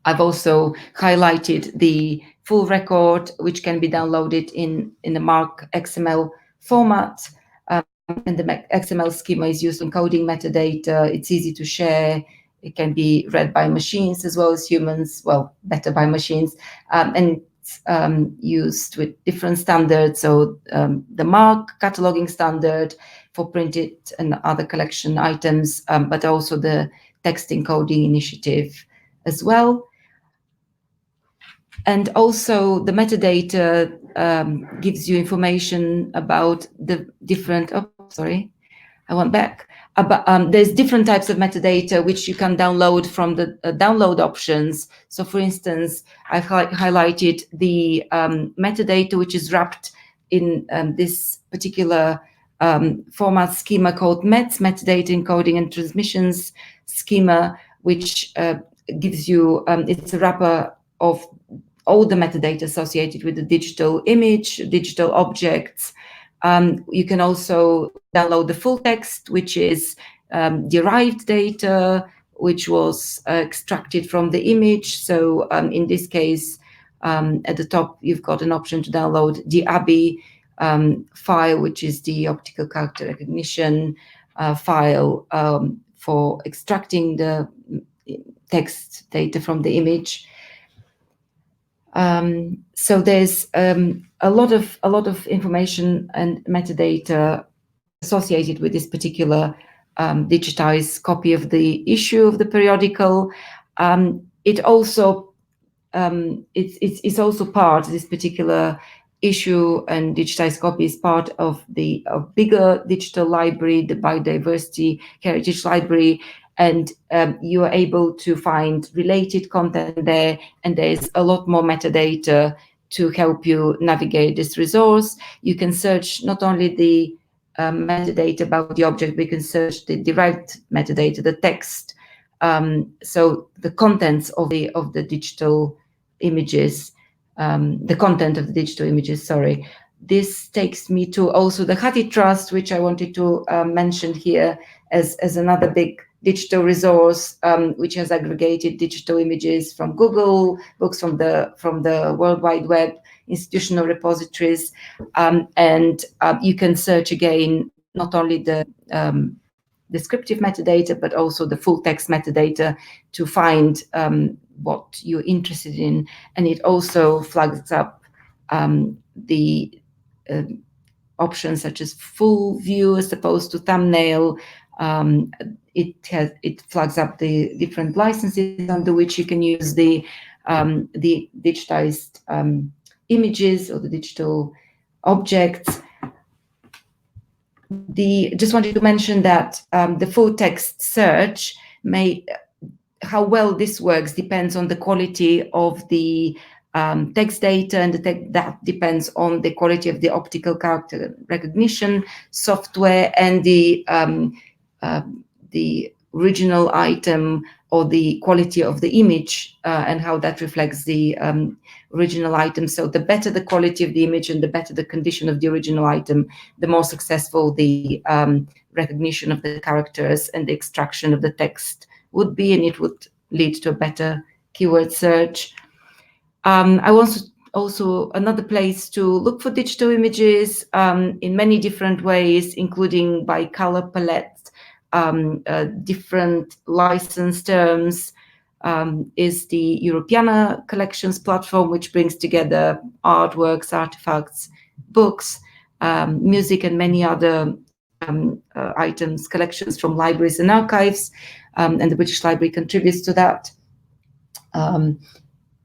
I've also highlighted the full record, which can be downloaded in the MARC XML format. And the XML schema is used in coding metadata. It's easy to share. It can be read by machines as well as humans, well, better by machines. And it's used with different standards. So the MARC cataloging standard for printed and other collection items, but also the text encoding initiative as well. And also the metadata gives you information about the different, there's different types of metadata which you can download from the download options. So for instance, I've highlighted the metadata which is wrapped in this particular format schema called METS, Metadata Encoding and Transmissions Schema, which gives you, it's a wrapper of all the metadata associated with the digital image, digital objects. You can also download the full text, which is derived data, which was extracted from the image. So in this case, at the top, you've got an option to download the ABI file, which is the optical character recognition file for extracting the text data from the image. So there's a lot of information and metadata associated with this particular digitized copy of the issue of the periodical. It also it's also part, this particular issue and digitized copy is part of the bigger digital library, the Biodiversity Heritage Library, and you are able to find related content there, and there's a lot more metadata to help you navigate this resource. You can search not only the metadata about the object, but you can search the derived metadata, the text, so the contents of the digital images, the content of the digital images, sorry. This takes me to also the HathiTrust, which I wanted to mention here as another big digital resource, which has aggregated digital images from Google, books from the World Wide Web, institutional repositories, and you can search again not only the descriptive metadata, but also the full text metadata to find what you're interested in, and it also flags up the options such as full view as opposed to thumbnail. It flags up the different licenses under which you can use the digitized images or the digital objects. Just wanted to mention that the full text search how well this works depends on the quality of the text data, and that depends on the quality of the optical character recognition software and the original item or the quality of the image and how that reflects the original item. So the better the quality of the image and the better the condition of the original item, the more successful the recognition of the characters and the extraction of the text would be, and it would lead to a better keyword search. I want also another place to look for digital images in many different ways, including by color palette. different license terms, is the Europeana Collections platform, which brings together artworks, artifacts, books, music, and many other items, collections from libraries and archives, and the British Library contributes to that.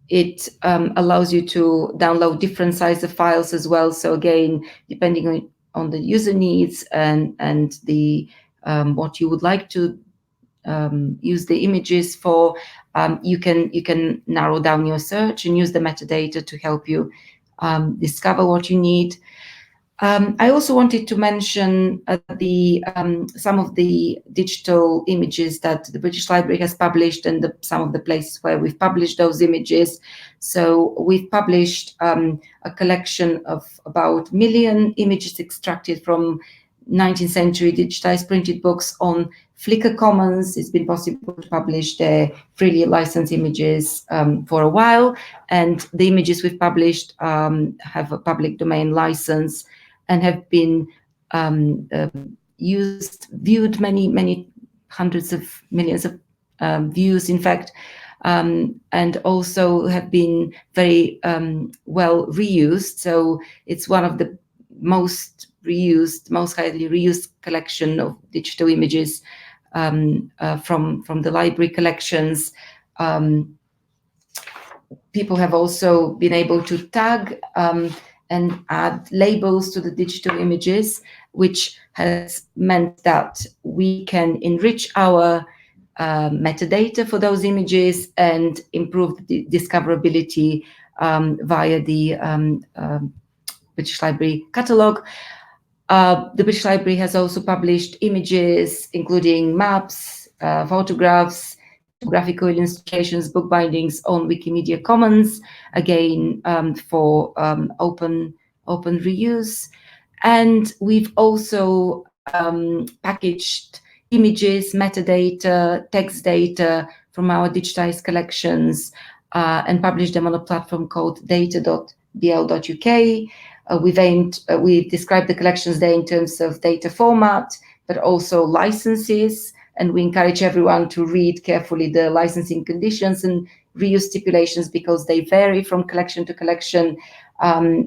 It allows you to download different size of files as well. So again, depending on the user needs and the what you would like to use the images for, you can narrow down your search and use the metadata to help you discover what you need. I also wanted to mention some of the digital images that the British Library has published and some of the places where we've published those images. So we've published a collection of about 1 million images extracted from 19th century digitized printed books on Flickr Commons. It's been possible to publish the freely licensed images for a while, and the images we've published have a public domain license and have been viewed many hundreds of millions of views, in fact, and also have been very well reused. So it's one of the most highly reused collection of digital images from the library collections. People have also been able to tag and add labels to the digital images, which has meant that we can enrich our metadata for those images and improve the discoverability via the British Library catalogue. The British Library has also published images, including maps, photographs, graphical illustrations, book bindings on Wikimedia Commons, again for open reuse. And we've also packaged images, metadata, text data from our digitized collections and published them on a platform called data.bl.uk. We've described the collections there in terms of data format, but also licenses. And we encourage everyone to read carefully the licensing conditions and reuse stipulations because they vary from collection to collection.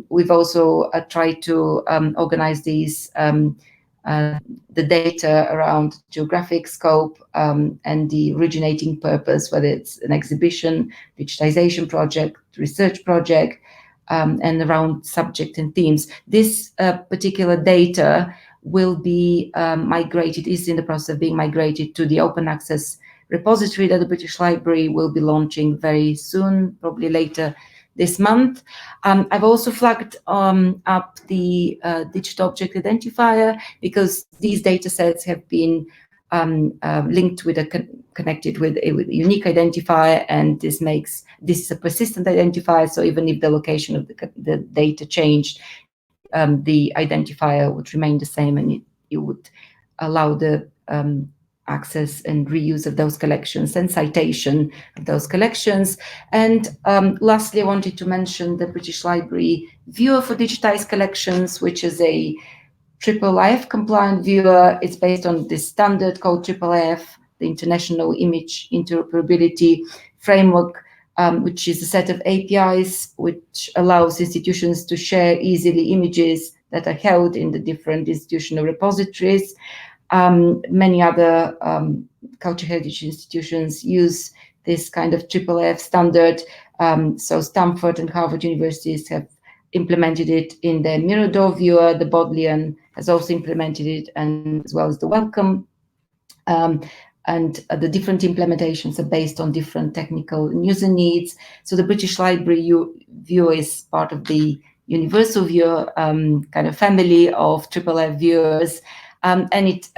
We've also tried to organize these the data around geographic scope and the originating purpose, whether it's an exhibition, digitization project, research project, and around subject and themes. This particular data will be migrated, is in the process of being migrated to the open access repository that the British Library will be launching very soon, probably later this month. I've also flagged up the digital object identifier because these data sets have been linked with connected with a unique identifier, and this is a persistent identifier. So even if the location of the data changed, the identifier would remain the same, and it would allow the access and reuse of those collections and citation of those collections. And lastly, I wanted to mention the British Library viewer for digitized collections, which is a IIIF compliant viewer. It's based on this standard called IIIF, the International Image Interoperability Framework, which is a set of APIs which allows institutions to share easily images that are held in the different institutional repositories. Many other culture heritage institutions use this kind of IIIF standard. So Stanford and Harvard universities have implemented it in their Mirador viewer. The Bodleian has also implemented it, and as well as the Wellcome. And the different implementations are based on different technical and user needs. So the British Library viewer is part of the universal viewer kind of family of IIIF viewers. And it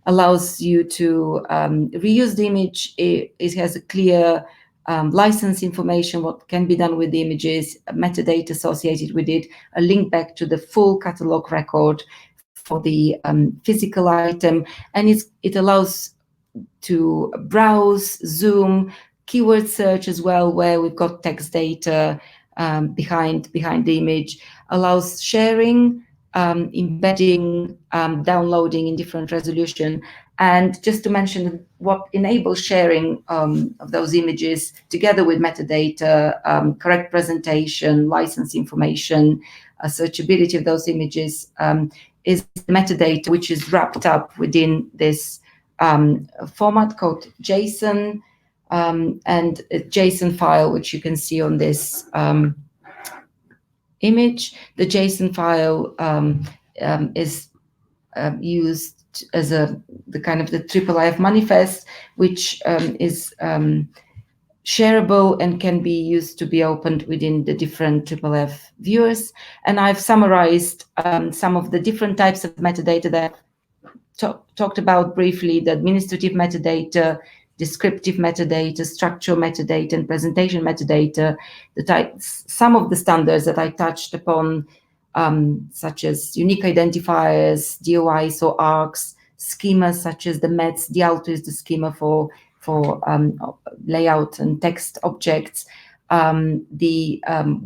allows you to reuse the image. It has a clear license information, what can be done with the images, metadata associated with it, a link back to the full catalog record for the physical item, and it allows to browse, zoom, keyword search as well, where we've got text data behind the image, allows sharing embedding, downloading in different resolution. And just to mention what enables sharing of those images together with metadata, correct presentation, license information, searchability of those images, is the metadata which is wrapped up within this format called JSON, and a JSON file, which you can see on this image. The JSON file is used as the kind of the IIIF manifest, which is shareable and can be used to be opened within the different IIIF viewers. And I've summarized some of the different types of metadata that I've talked about briefly: the administrative metadata, descriptive metadata, structural metadata, and presentation metadata. Some of the standards that I touched upon, such as unique identifiers, DOIs or ARCs, schemas such as the METS. The Alto is the schema for layout and text objects. The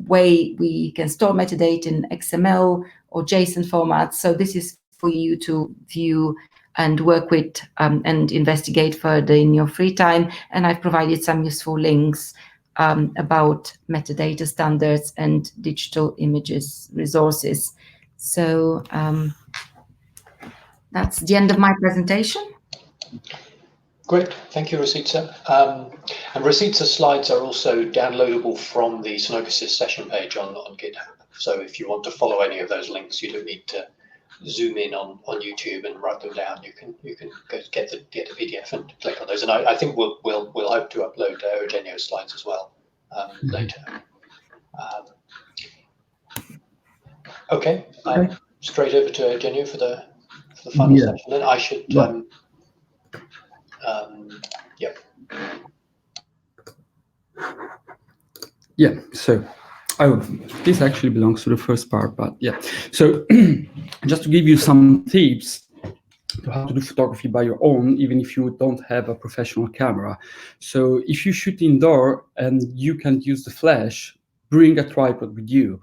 way we can store metadata in XML or JSON formats. So this is for you to view and work with and investigate further in your free time. And I've provided some useful links about metadata standards and digital images resources. So that's the end of my presentation. Great, thank you, Rossitza. And Rossitza's slides are also downloadable from the Sunoikis session page on GitHub. So if you want to follow any of those links, you don't need to zoom in on YouTube and write them down. You can go get the PDF and click on those. And I think we'll hope to upload Eugenio's slides as well later. Okay, straight over to Eugenio for the final section. Then I should. Yeah, so this actually belongs to the first part, but yeah. So just to give you some tips to how to do photography by your own, even if you don't have a professional camera. So if you shoot indoor and you can use the flash, bring a tripod with you.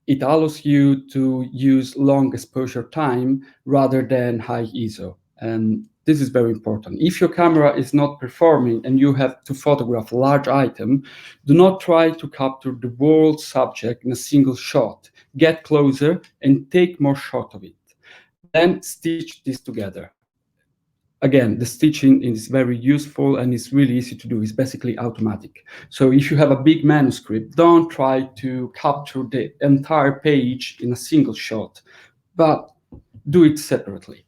It allows you to use long exposure time rather than high ISO. And this is very important. If your camera is not performing and you have to photograph a large item, do not try to capture the whole subject in a single shot. Get closer and take more shots of it. Then stitch this together. Again, the stitching is very useful and it's really easy to do. It's basically automatic. So if you have a big manuscript, don't try to capture the entire page in a single shot, but do it separately.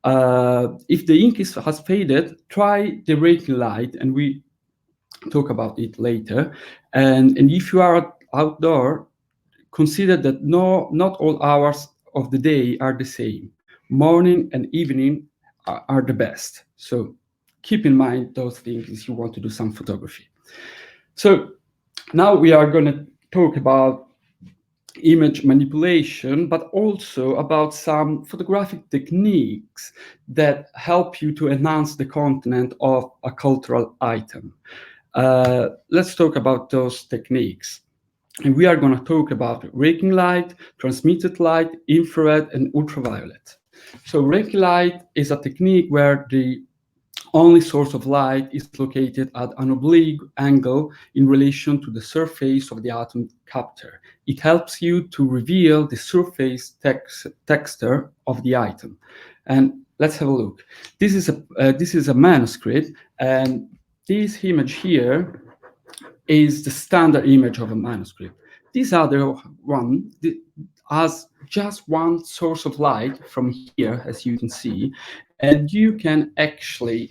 If the ink has faded, try the raking light, and we talk about it later. And if you are outdoor, consider that not all hours of the day are the same. Morning and evening are the best. So keep in mind those things if you want to do some photography. So now we are going to talk about image manipulation, but also about some photographic techniques that help you to enhance the content of a cultural item. Let's talk about those techniques. And we are going to talk about raking light, transmitted light, infrared, and ultraviolet. So raking light is a technique where the only source of light is located at an oblique angle in relation to the surface of the atom capture. It helps you to reveal the surface texture of the item. And let's have a look. This is a manuscript, and this image here is the standard image of a manuscript. This other one has just one source of light from here, as you can see, and you can actually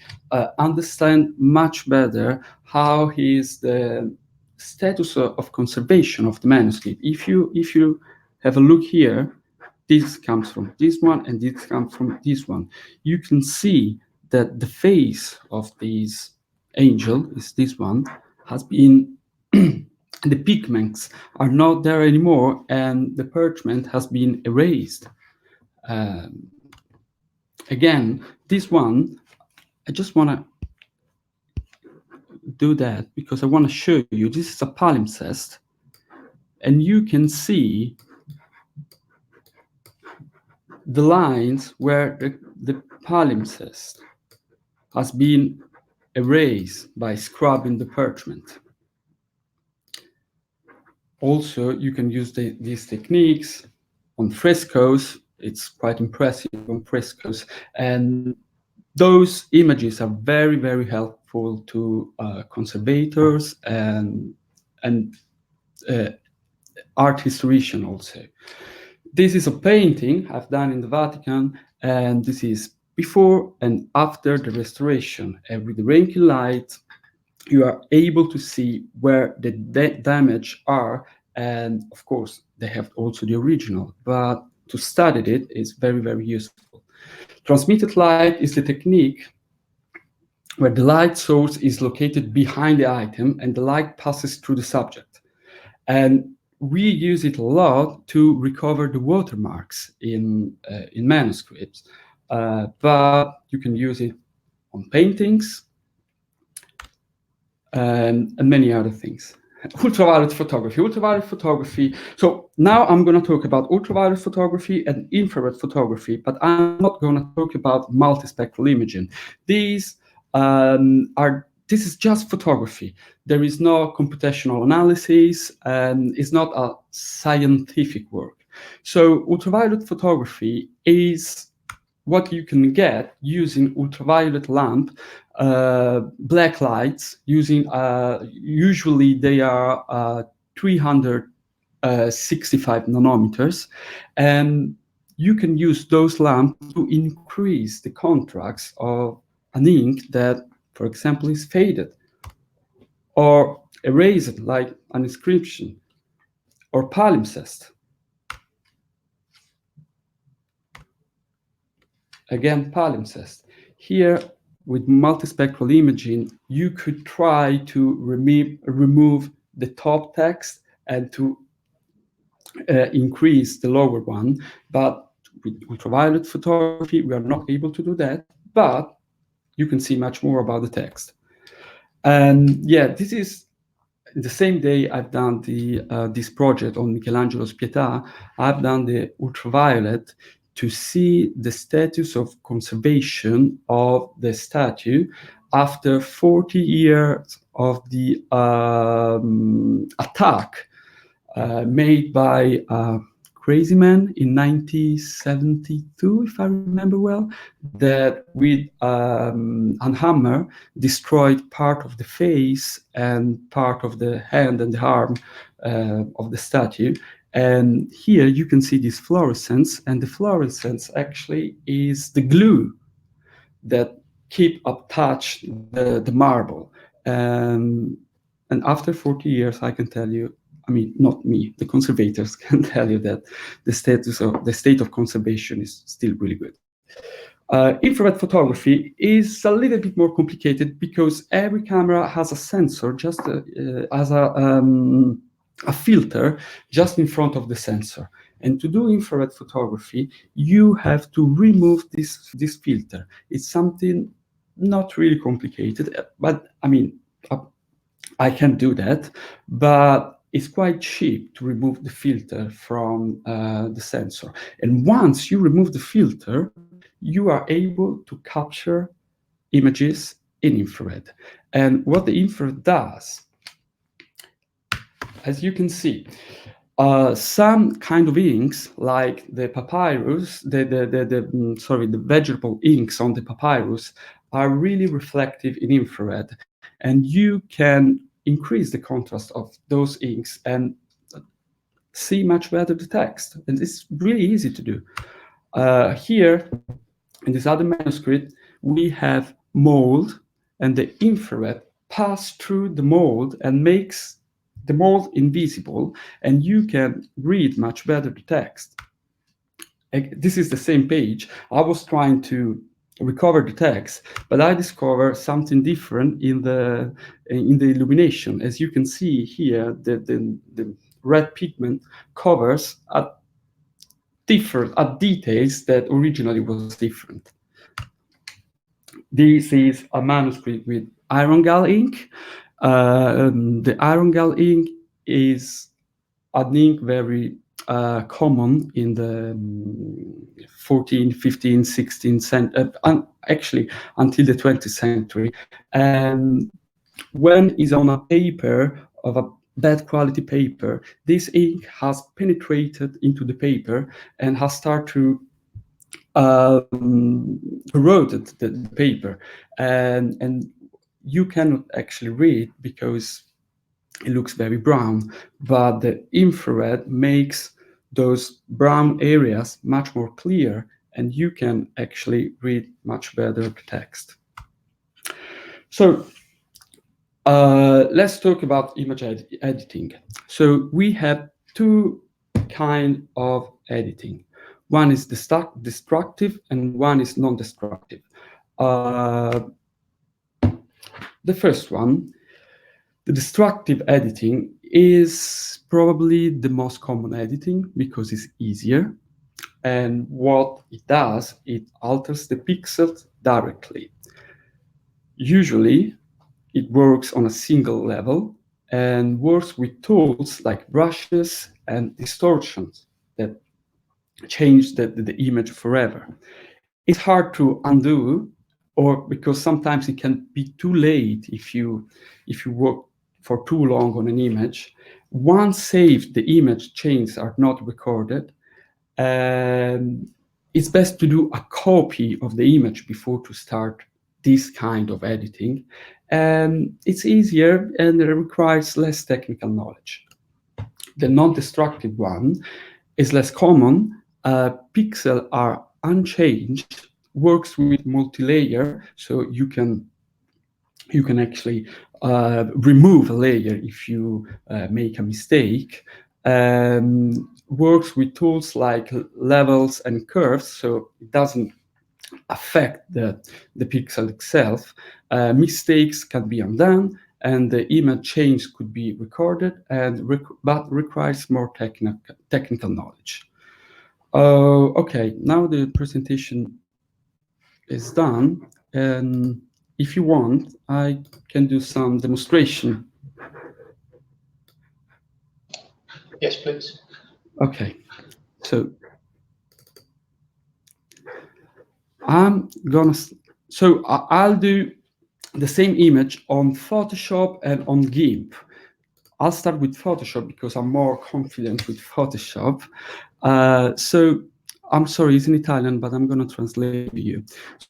understand much better how is the status of conservation of the manuscript. If you have a look here, this comes from this one and this comes from this one. You can see that the face of this angel is this one has been the pigments are not there anymore and the parchment has been erased. Again, this one, I just want to do that because I want to show you this is a palimpsest, and you can see the lines where the palimpsest has been erased by scrubbing the parchment. Also, you can use these techniques on frescoes. It's quite impressive on frescoes. And those images are very, very helpful to conservators and art historians also. This is a painting I've done in the Vatican, and this is before and after the restoration. And with the Rainkill light, you are able to see where the damage are, and of course they have also the original, but to study it is very, very useful. Transmitted light is the technique where the light source is located behind the item and the light passes through the subject. And we use it a lot to recover the watermarks in manuscripts, but you can use it on paintings, and many other things. Ultraviolet photography. So now I'm going to talk about ultraviolet photography and infrared photography, but I'm not going to talk about multispectral imaging. This is just photography. There is no computational analysis, and it's not a scientific work. So ultraviolet photography is what you can get using ultraviolet lamp, black lights, using usually they are 365 nanometers, and you can use those lamps to increase the contrast of an ink that, for example, is faded or erased, like an inscription or palimpsest. Again, palimpsest. Here, with multispectral imaging, you could try to remove the top text and to increase the lower one. But with ultraviolet photography, we are not able to do that, but you can see much more about the text. And yeah, this is the same day I've done this project on Michelangelo's Pietà. I've done the ultraviolet to see the status of conservation of the statue after 40 years of the attack made by a crazy man in 1972, if I remember well, that with a hammer destroyed part of the face and part of the hand and the arm of the statue. And here you can see this fluorescence, and the fluorescence actually is the glue that keep attached the marble. And after 40 years, I can tell you, I mean, not me, the conservators can tell you that the state of conservation is still really good. Infrared photography is a little bit more complicated because every camera has a sensor, just as a filter just in front of the sensor. And to do infrared photography, you have to remove this filter. It's something not really complicated, but I mean, I can do that, but it's quite cheap to remove the filter from the sensor. And once you remove the filter, you are able to capture images in infrared. And what the infrared does, as you can see, some kind of inks, like the papyrus, the vegetable inks on the papyrus, are really reflective in infrared, and you can increase the contrast of those inks and see much better the text. And it's really easy to do. Here, in this other manuscript, we have mold, and the infrared pass through the mold and makes the mold invisible, and you can read much better the text. This is the same page. I was trying to recover the text, but I discovered something different in the illumination. As you can see here, the red pigment covers details that originally was different. This is a manuscript with iron gall ink. The iron gall ink is an ink very common in the 14th, 15th, 16th century, actually until the 20th century. And when it's on a paper of a bad quality paper, this ink has penetrated into the paper and has started to corroded the paper, and you cannot actually read because it looks very brown, but the infrared makes those brown areas much more clear, and you can actually read much better the text. So let's talk about image editing. So we have two kinds of editing. One is destructive and one is non-destructive. The first one, the destructive editing, is probably the most common editing because it's easier. And what it does, it alters the pixels directly. Usually, it works on a single level and works with tools like brushes and distortions that change the image forever. It's hard to undo, or because sometimes it can be too late if you work for too long on an image. Once saved, the image changes are not recorded. It's best to do a copy of the image before to start this kind of editing. It's easier and it requires less technical knowledge. The non-destructive one is less common. Pixels are unchanged, works with multi-layer, so you can actually remove a layer if you make a mistake. Works with tools like levels and curves, so it doesn't affect the pixel itself. Mistakes can be undone, and the image change could be recorded, but requires more technical knowledge. Okay, now the presentation is done, and if you want, I can do some demonstration. Yes, please. Okay, so I'll do the same image on Photoshop and on GIMP. I'll start with Photoshop because I'm more confident with Photoshop. So I'm sorry, it's in Italian, but I'm going to translate for you.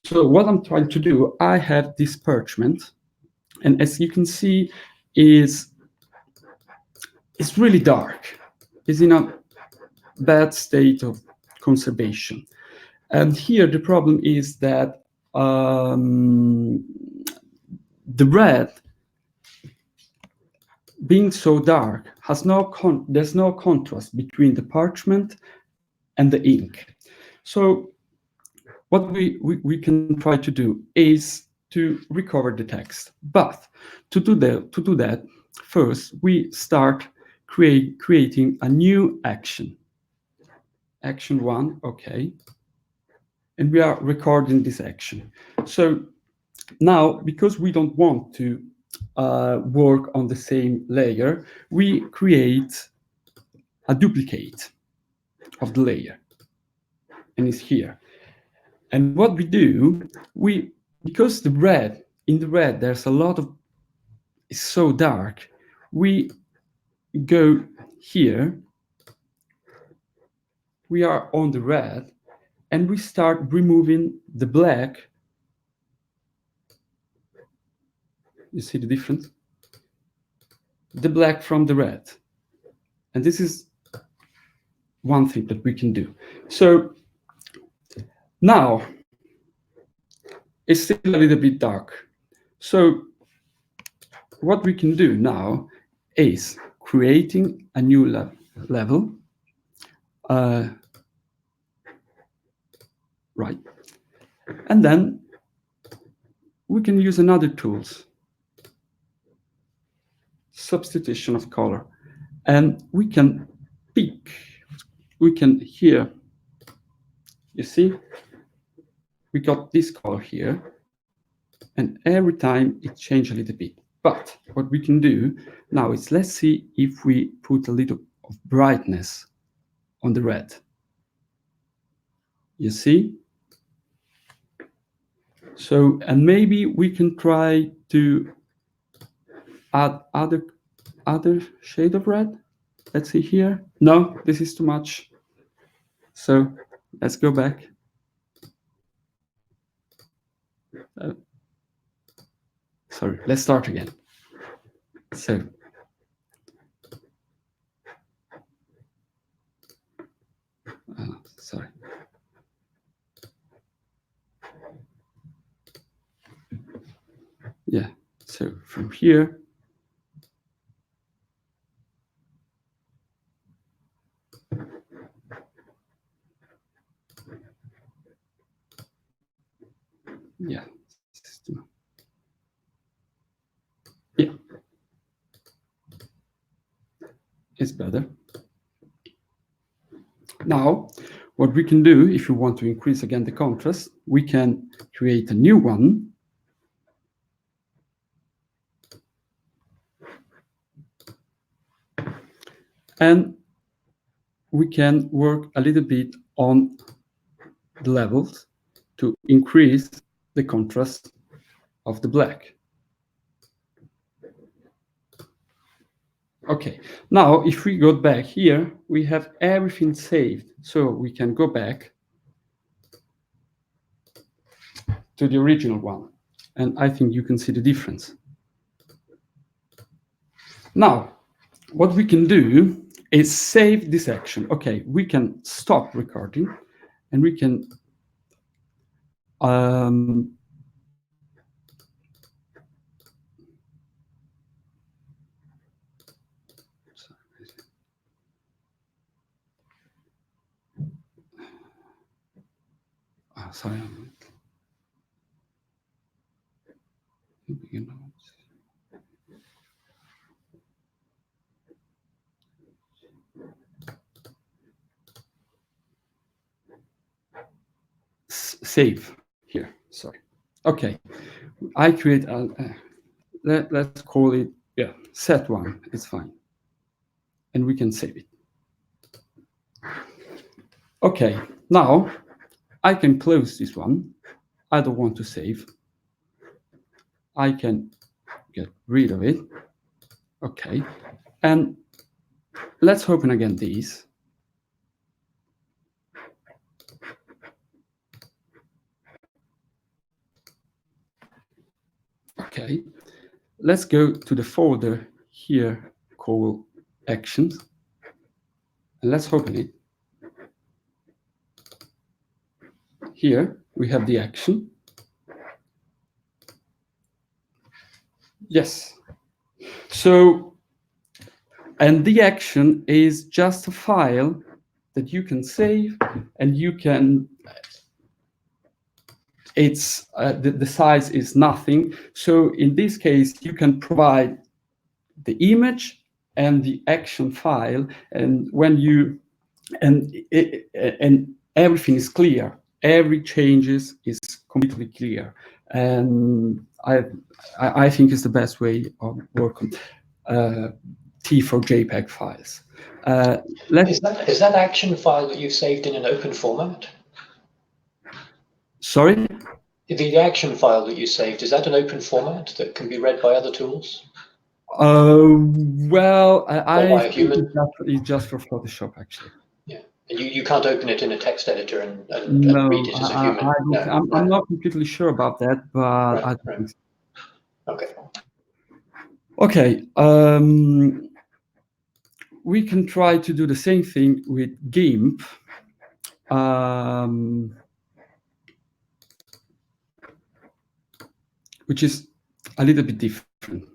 So what I'm trying to do, I have this parchment, and as you can see, it's really dark. It's in a bad state of conservation. And here the problem is that the red, being so dark, has there's no contrast between the parchment and the ink. So what we can try to do is to recover the text. But to do that, first we start creating a new action. Action 1, okay. And we are recording this action. So now, because we don't want to work on the same layer, we create a duplicate of the layer, and it's here. And what we do, because in the red, there's a lot of, it's so dark, we go here, we are on the red, and we start removing the black. You see the difference? The black from the red. And this is one thing that we can do. So now it's still a little bit dark. So what we can do now is creating a new level. Right. And then we can use another tools. Substitution of color, and we can pick, here, you see, we got this color here, and every time it changes a little bit. But what we can do now is, let's see if we put a little of brightness on the red. You see? So, and maybe we can try to add other shade of red. Let's see here. No, this is too much. So let's go back. Sorry, let's start again. So sorry. Yeah, so from here, yeah, yeah, it's better. Now, what we can do, if you want to increase again the contrast, we can create a new one. And we can work a little bit on the levels to increase the contrast of the black. Okay, now if we go back here, we have everything saved. So we can go back to the original one. And I think you can see the difference. Now, what we can do is save this action. Okay, we can stop recording and we can sorry. Save here, sorry. Okay, I create let's call it, yeah, set one, it's fine. And we can save it. Okay, now I can close this one. I don't want to save. I can get rid of it. Okay, and let's open again these. Okay, let's go to the folder here called Actions, and let's open it. Here we have the action. Yes. So, and the action is just a file that you can save, and you can, it's the size is nothing. So in this case, you can provide the image and the action file, and when you, and everything is clear. Every changes is completely clear, and I think it's the best way of working T4 JPEG files. Is that action file that you've saved in an open format? Sorry? The action file that you saved, is that an open format that can be read by other tools? Well, I think it's just for Photoshop, actually. Yeah, and you can't open it in a text editor and No, read it as a human. I'm not completely sure about that, but I think so. Okay. Okay, we can try to do the same thing with GIMP. Which is a little bit different.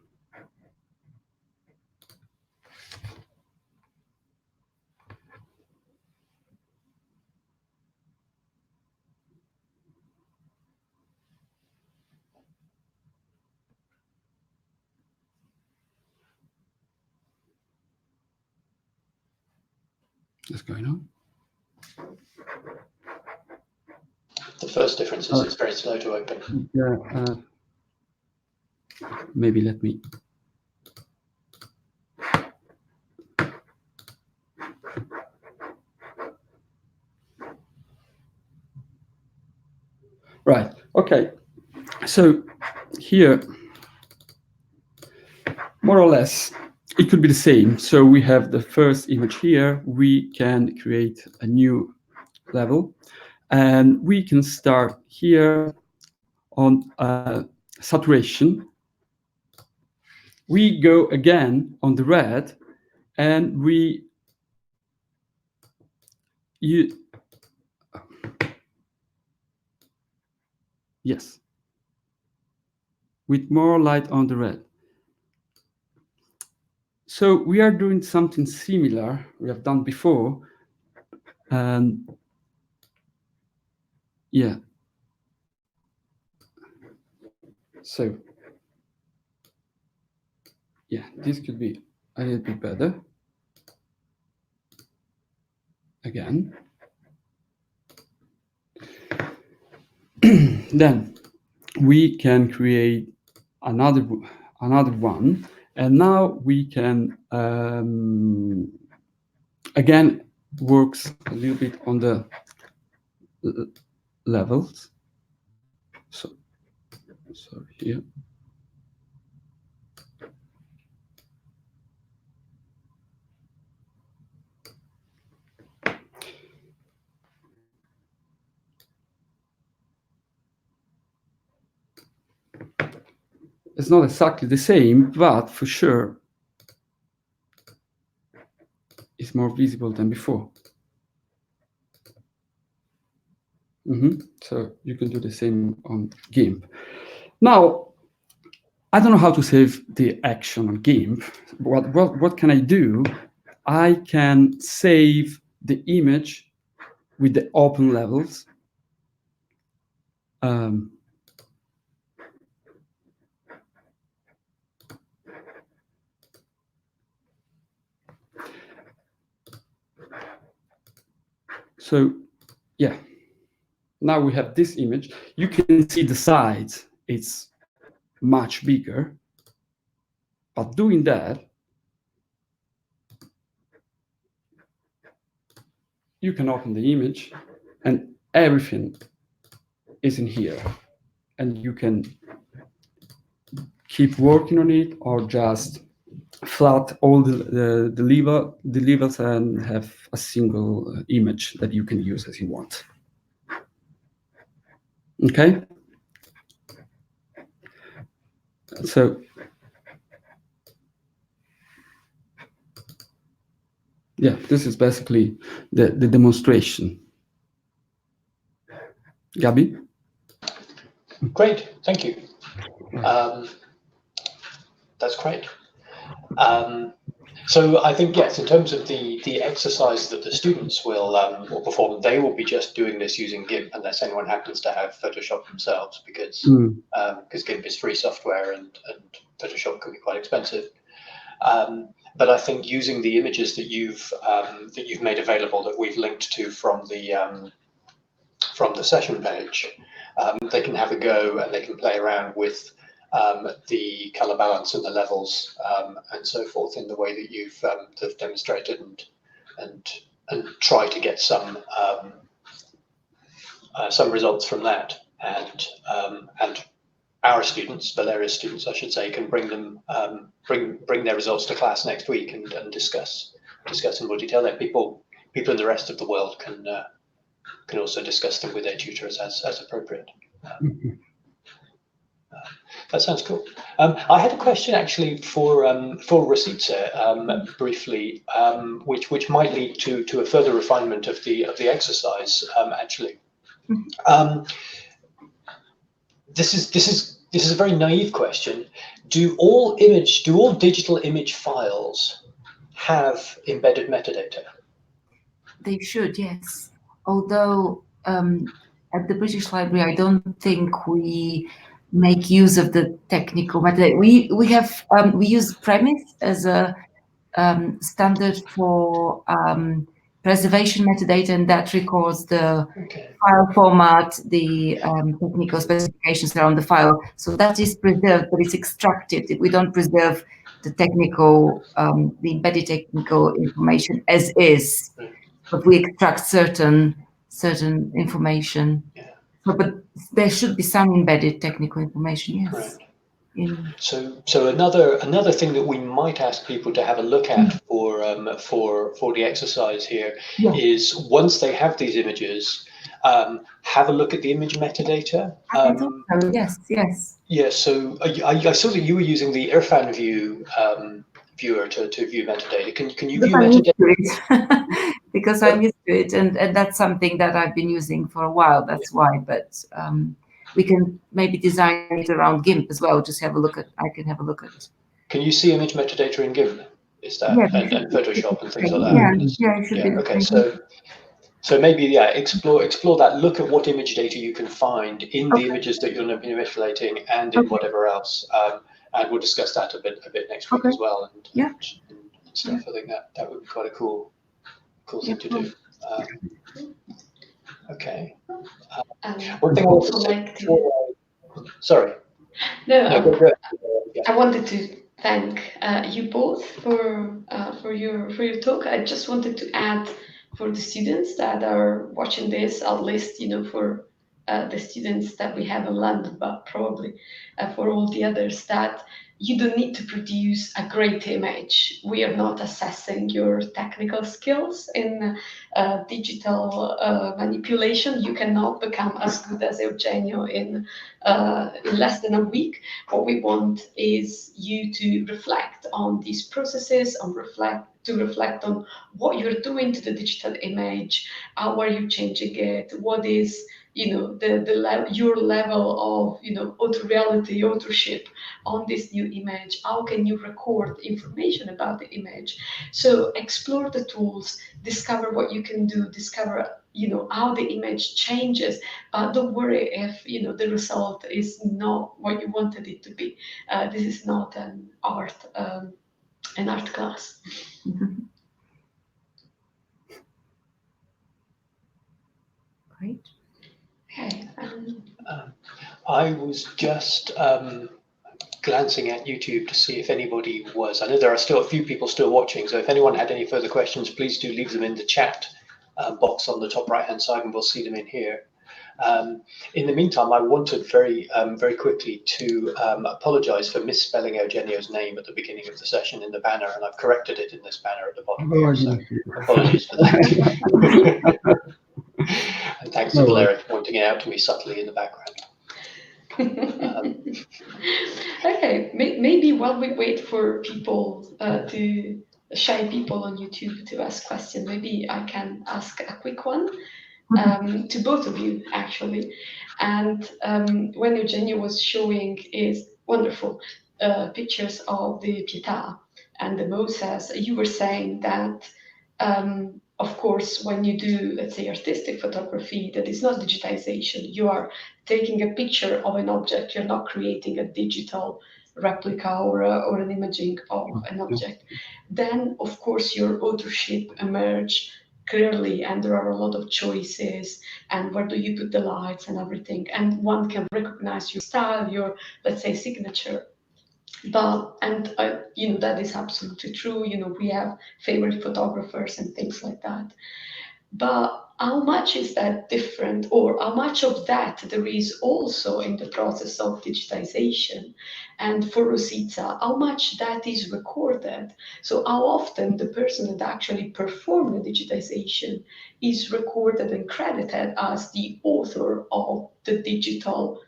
What's going on? The first difference is it's very slow to open. Yeah. Maybe let me. Right. Okay. So here, more or less, it could be the same. So we have the first image here. We can create a new level, and we can start here on saturation. We go again on the red, and yes, with more light on the red. So we are doing something similar we have done before. And yeah. So yeah, this could be a little bit better. Again. Then we can create another one, and now we can again works a little bit on the levels. So here. It's not exactly the same, but for sure it's more visible than before. So you can do the same on GIMP. Now, I don't know how to save the action on GIMP. What can I do? I can save the image with the open levels. So yeah, now we have this image. You can see the sides, it's much bigger. But doing that, you can open the image and everything is in here. And you can keep working on it or just flat all the levels and have a single image that you can use as you want. Okay? So yeah, this is basically the demonstration. Gabi? Great, thank you. That's great. So I think, yes, in terms of the exercise that the students will perform, they will be just doing this using GIMP unless anyone happens to have Photoshop themselves, because GIMP is free software and Photoshop can be quite expensive. But I think using the images that you've made available, that we've linked to from the session page, they can have a go and they can play around with the color balance and the levels and so forth in the way that you've demonstrated, and try to get some results from that. And our students, Valeria's students, I should say, can bring them bring their results to class next week and discuss in more detail. That people in the rest of the world can also discuss them with their tutors as appropriate. That sounds cool. I had a question actually for Rossitza, briefly, which might lead to a further refinement of the exercise. Actually, this is a very naive question. Do all digital image files have embedded metadata? They should, yes. Although at the British Library, I don't think we make use of the technical metadata. We use Premise as a standard for preservation metadata, and that records the file format, the technical specifications around the file. So that is preserved, but it's extracted. We don't preserve the technical, the embedded technical information as is, but we extract certain information. Yeah. but there should be some embedded technical information, yes. Correct. In... So another thing that we might ask people to have a look at for the exercise here is, once they have these images, have a look at the image metadata. Yes. Yeah. So I saw that you were using the Irfan View viewer to view metadata. Can you view metadata? Because I'm used to it, and that's something that I've been using for a while. That's why. But we can maybe design it around GIMP as well. Just have a look at. I can have a look at. Can you see image metadata in GIMP? Is that and Photoshop and things like that? It should be. Okay. So maybe explore that. Look at what image data you can find in the images that you're manipulating and in whatever else. And we'll discuss that a bit next week as well. And stuff. I think that would be quite a cool thing to do. Okay. One thing I also like to. Sorry. No, go ahead. I wanted to thank you both for your talk. I just wanted to add, for the students that are watching this, at least for the students that we have in London, but probably for all the others, that you don't need to produce a great image. We are not assessing your technical skills in digital manipulation. You cannot become as good as Eugenio in less than a week. What we want is you to reflect on these processes, to reflect on what you're doing to the digital image, how are you changing it, what is your level of reality, authorship on this new image, how can you record information about the image. So explore the tools, discover what you can do, discover how the image changes, but don't worry if the result is not what you wanted it to be. This is not an art class. Great. Okay. I was just glancing at YouTube to see if anybody was. I know there are still a few people still watching, so if anyone had any further questions, please do leave them in the chat box on the top right-hand side, and we'll see them in here. In the meantime, I wanted very quickly to apologize for misspelling Eugenio's name at the beginning of the session in the banner, and I've corrected it in this banner at the bottom here, so apologies for that. And thanks to Valeria for pointing it out to me subtly in the background. Okay, maybe while we wait for people shy people on YouTube to ask questions, maybe I can ask a quick one to both of you, actually. And when Eugenio was showing his wonderful pictures of the Pietà and the Moses, you were saying that of course, when you do, let's say, artistic photography, that is not digitization. You are taking a picture of an object. You're not creating a digital replica or an imaging of an object. Then, of course, your authorship emerge clearly, and there are a lot of choices, and where do you put the lights and everything. And one can recognize your style, your, let's say, signature. But that is absolutely true. We have favorite photographers and things like that. But how much is that different, or how much of that there is also in the process of digitization? And for Rossitza, how much that is recorded? So how often the person that actually performed the digitization is recorded and credited as the author of the digital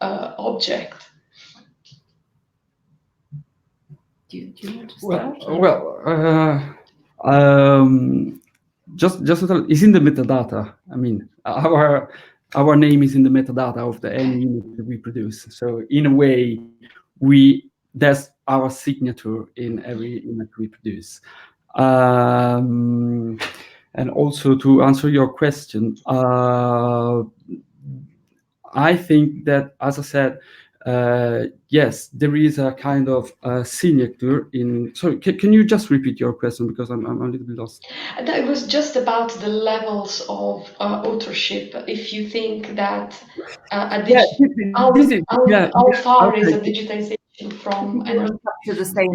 object? Do you want to start? Just it's in the metadata. I mean, our name is in the metadata of any image that we produce. So in a way, that's our signature in every image we produce. And also to answer your question, I think that, as I said, yes, there is a kind of signature in. Sorry, can you just repeat your question, because I'm a little bit lost. It was just about the levels of authorship. If you think that how far is a digitization from the same?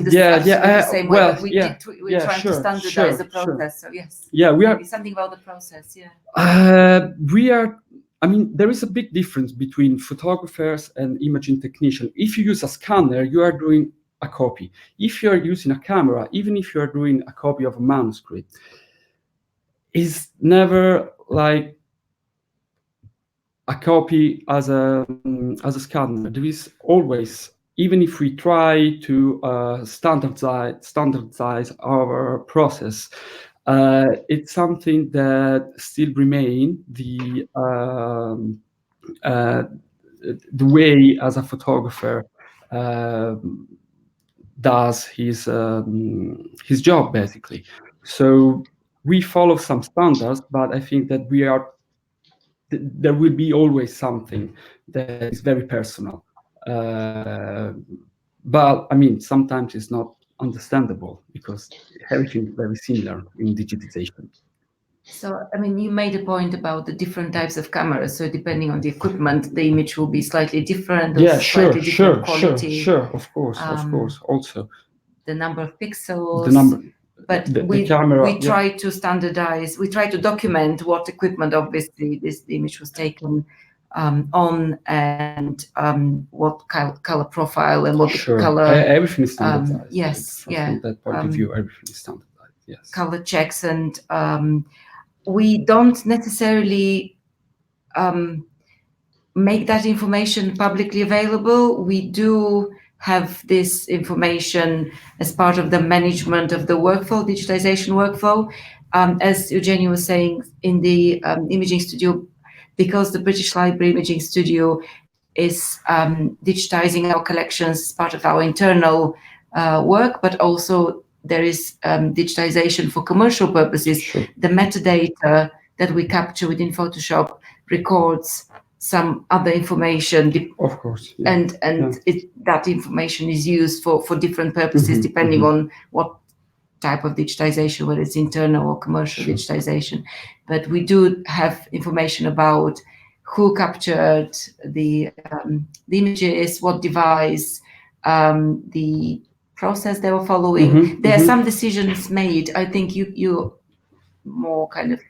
The same way, well, but we're trying to standardize the process. So yes, we are something about the process. Yeah, we are I mean, there is a big difference between photographers and imaging technicians. If you use a scanner, you are doing a copy. If you are using a camera, even if you are doing a copy of a manuscript, it's never like a copy as a scanner. There is always, even if we try to standardize our process, it's something that still remain the way as a photographer does his job, basically. So we follow some standards, but I think that there will be always something that is very personal. But I mean, sometimes it's not understandable because everything is very similar in digitization. So, I mean, you made a point about the different types of cameras. So, depending on the equipment, the image will be slightly different. Or slightly different quality. Sure. Of course. Also, the number of pixels. The number. But the camera, we try to standardize. We try to document what equipment, obviously, the image was taken on, and what color profile and what color. Everything is standardized. Yes, From that point of view, everything is standardized. Yes. Color checks, and we don't necessarily make that information publicly available. We do have this information as part of the management of the workflow, digitization workflow. As Eugenio was saying, in the imaging studio, because the British Library Imaging Studio is digitizing our collections as part of our internal work, but also there is digitization for commercial purposes. Sure. The metadata that we capture within Photoshop records some other information, of course, and that information is used for different purposes, depending on what type of digitization, whether it's internal or commercial digitization. But we do have information about who captured the images, what device, the process they were following. There are some decisions made. I think you're more kind of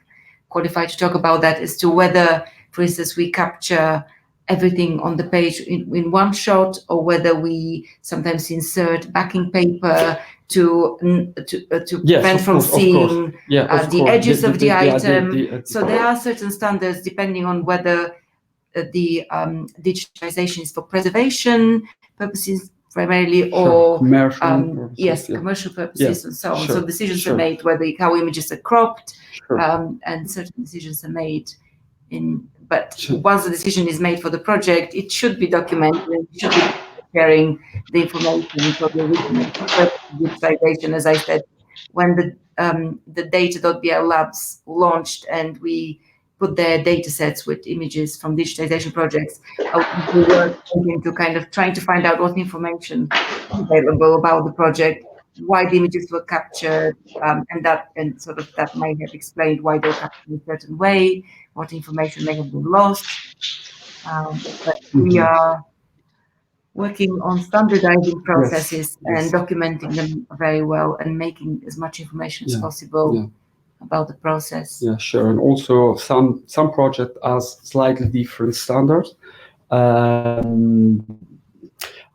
qualified to talk about that, as to whether, for instance, we capture everything on the page in one shot, or whether we sometimes insert backing paper to prevent from seeing the edges of the item. So there are certain standards depending on whether the digitization is for preservation purposes primarily, or commercial purposes, commercial purposes, and so on. So decisions are made whether how images are cropped, and certain decisions are made in. But once the decision is made for the project, it should be documented. It should be sharing the information for the digitization. As I said, when the data.bl labs launched and we put their data sets with images from digitization projects, we were into kind of trying to find out what information is available about the project, why the images were captured, and sort of that might have explained why they were captured in a certain way, what information may have been lost. But we are working on standardizing processes and documenting them very well, and making as much information as possible about the process. Yeah, sure. And also some project has slightly different standards.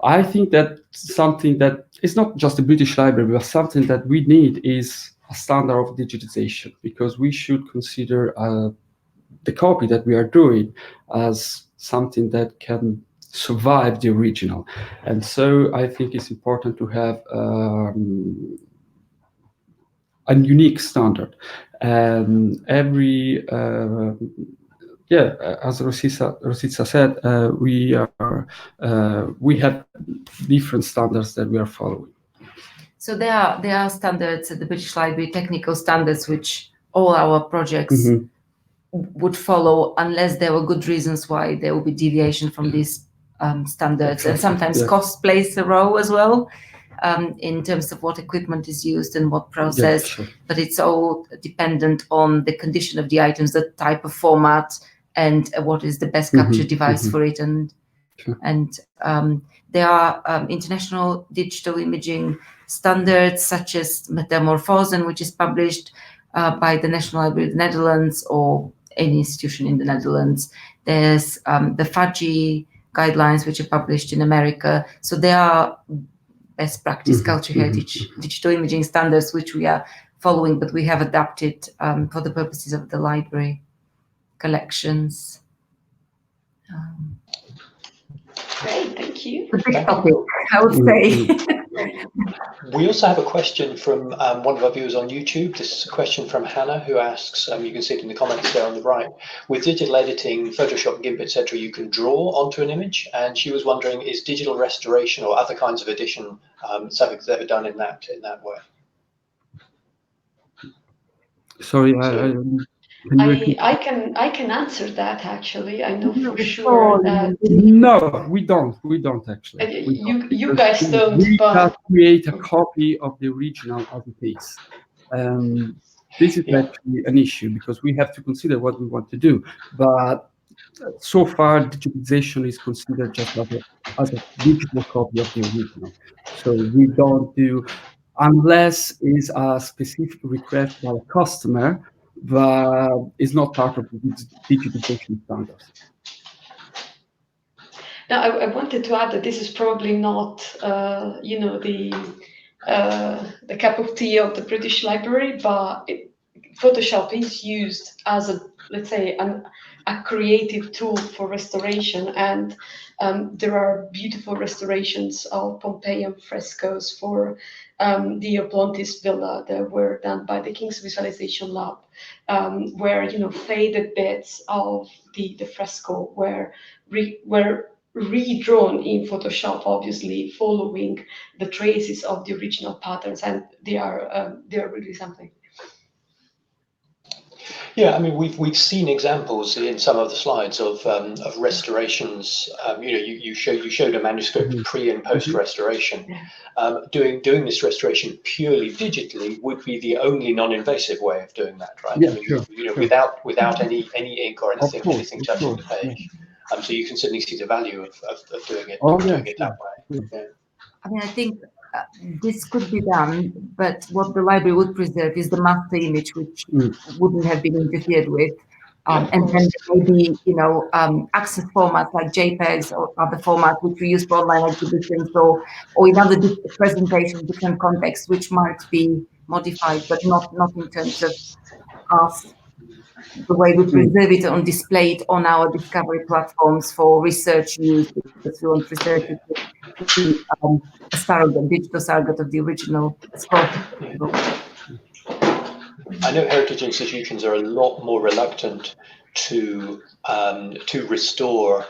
I think that something that is not just the British Library, but something that we need is a standard of digitization, because we should consider the copy that we are doing as something that can survive the original. And so I think it's important to have a unique standard. Every as Rossitza said, we have different standards that we are following. So there are standards at the British Library, technical standards, which all our projects would follow, unless there were good reasons why there will be deviation from these standards. And sometimes cost plays a role as well, in terms of what equipment is used and what process. But it's all dependent on the condition of the items, the type of format, and what is the best capture device for it. And there are international digital imaging standards, such as Metamorphosen, which is published by the National Library of the Netherlands or any institution in the Netherlands. There's the FAGI guidelines, which are published in America. So there are best practice cultural heritage digital imaging standards, which we are following, but we have adapted for the purposes of the library collections. Great, thank you. A big topic, I would say. We also have a question from one of our viewers on YouTube. This is a question from Hannah, who asks, you can see it in the comments there on the right, with digital editing, Photoshop, GIMP, etc., you can draw onto an image, and she was wondering, is digital restoration or other kinds of edition something that's ever done in that way? Sorry, I can answer that actually. I know for sure that no, we don't actually. You guys don't. We But just create a copy of the original as it is. This is actually an issue because we have to consider what we want to do. But so far, digitization is considered just as a digital copy of the original. So we don't do, unless it's a specific request by a customer, but it's not part of the digitization standards. now I wanted to add that this is probably not, the cup of tea of the British Library, but Photoshop is used as a, let's say, a creative tool for restoration, and there are beautiful restorations of Pompeian frescoes for the Oplontis Villa that were done by the King's Visualization Lab, where faded bits of the fresco were redrawn in Photoshop, obviously following the traces of the original patterns, and they are really something. Yeah, I mean, we've seen examples in some of the slides of restorations. You showed a manuscript pre and post restoration. Doing this restoration purely digitally would be the only non-invasive way of doing that, right? Yeah, I mean, sure. without any ink or anything touching the page. Yeah. So you can certainly see the value of doing it, that way. Yeah. I mean, I think this could be done, but what the library would preserve is the master image, which wouldn't have been interfered with. And then maybe, access formats like JPEGs or other formats which we use for online exhibitions or in other presentations, different contexts, which might be modified, but not in terms of us, the way we preserve it on display it on our discovery platforms for research use, because we want researchers to see a surrogate, digital surrogate of the original as close as possible. I know heritage institutions are a lot more reluctant to restore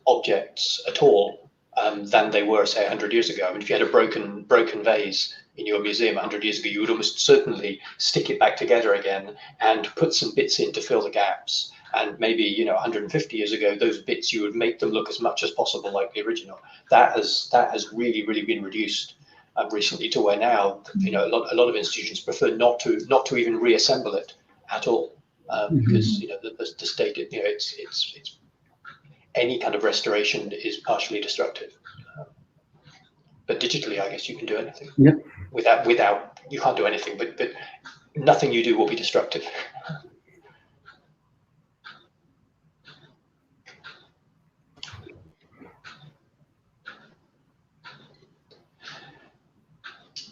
objects at all than they were, say, 100 years ago. I mean, if you had a broken vase in your museum 100 years ago, you would almost certainly stick it back together again and put some bits in to fill the gaps. And maybe 150 years ago, those bits, you would make them look as much as possible like the original. That has really been reduced recently to where now a lot of institutions prefer not to even reassemble it at all because the state it's any kind of restoration is partially destructive. But digitally, I guess you can do anything. Yep. Without you can't do anything, but nothing you do will be destructive.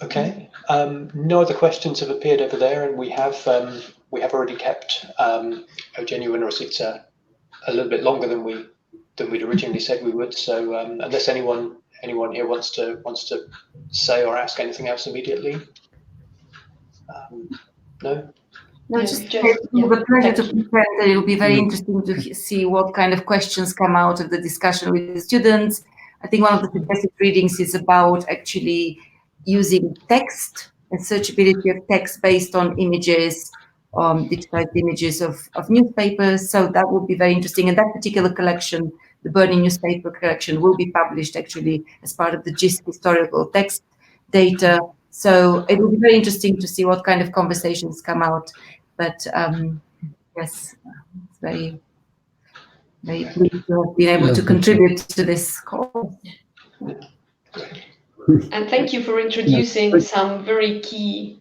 Okay. No other questions have appeared over there, and we have already kept Eugenio and Rossitza a little bit longer than we'd originally said we would. So unless anyone here wants to say or ask anything else immediately, no. No, just a pleasure to present. It will be very interesting to see what kind of questions come out of the discussion with the students. I think one of the suggested readings is about actually using text and searchability of text based on images, digitized images of newspapers. So that would be very interesting. And that particular collection, the Burning Newspaper collection, will be published actually as part of the GIST historical text data. So it will be very interesting to see what kind of conversations come out. But yes, it's very pleased to have been able to contribute to this call. And thank you for introducing some very key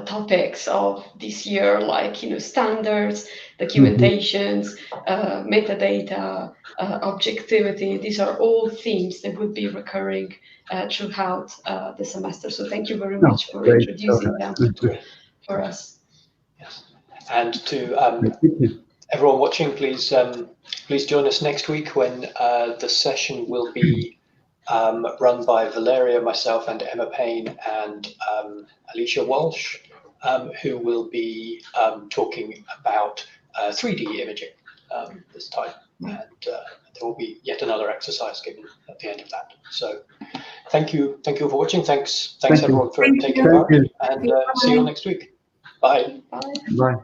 topics of this year, like standards, documentations, metadata, objectivity. These are all themes that will be recurring throughout the semester. So thank you very much for Great. introducing them for us. Yes. And to everyone watching, please join us next week when the session will be run by Valeria, myself, and Emma Payne, and Alicia Walsh, who will be talking about 3D imaging this time. And there will be yet another exercise given at the end of that. So thank you for watching. Thanks everyone for taking part, and see you all next week. Bye. Bye. Bye.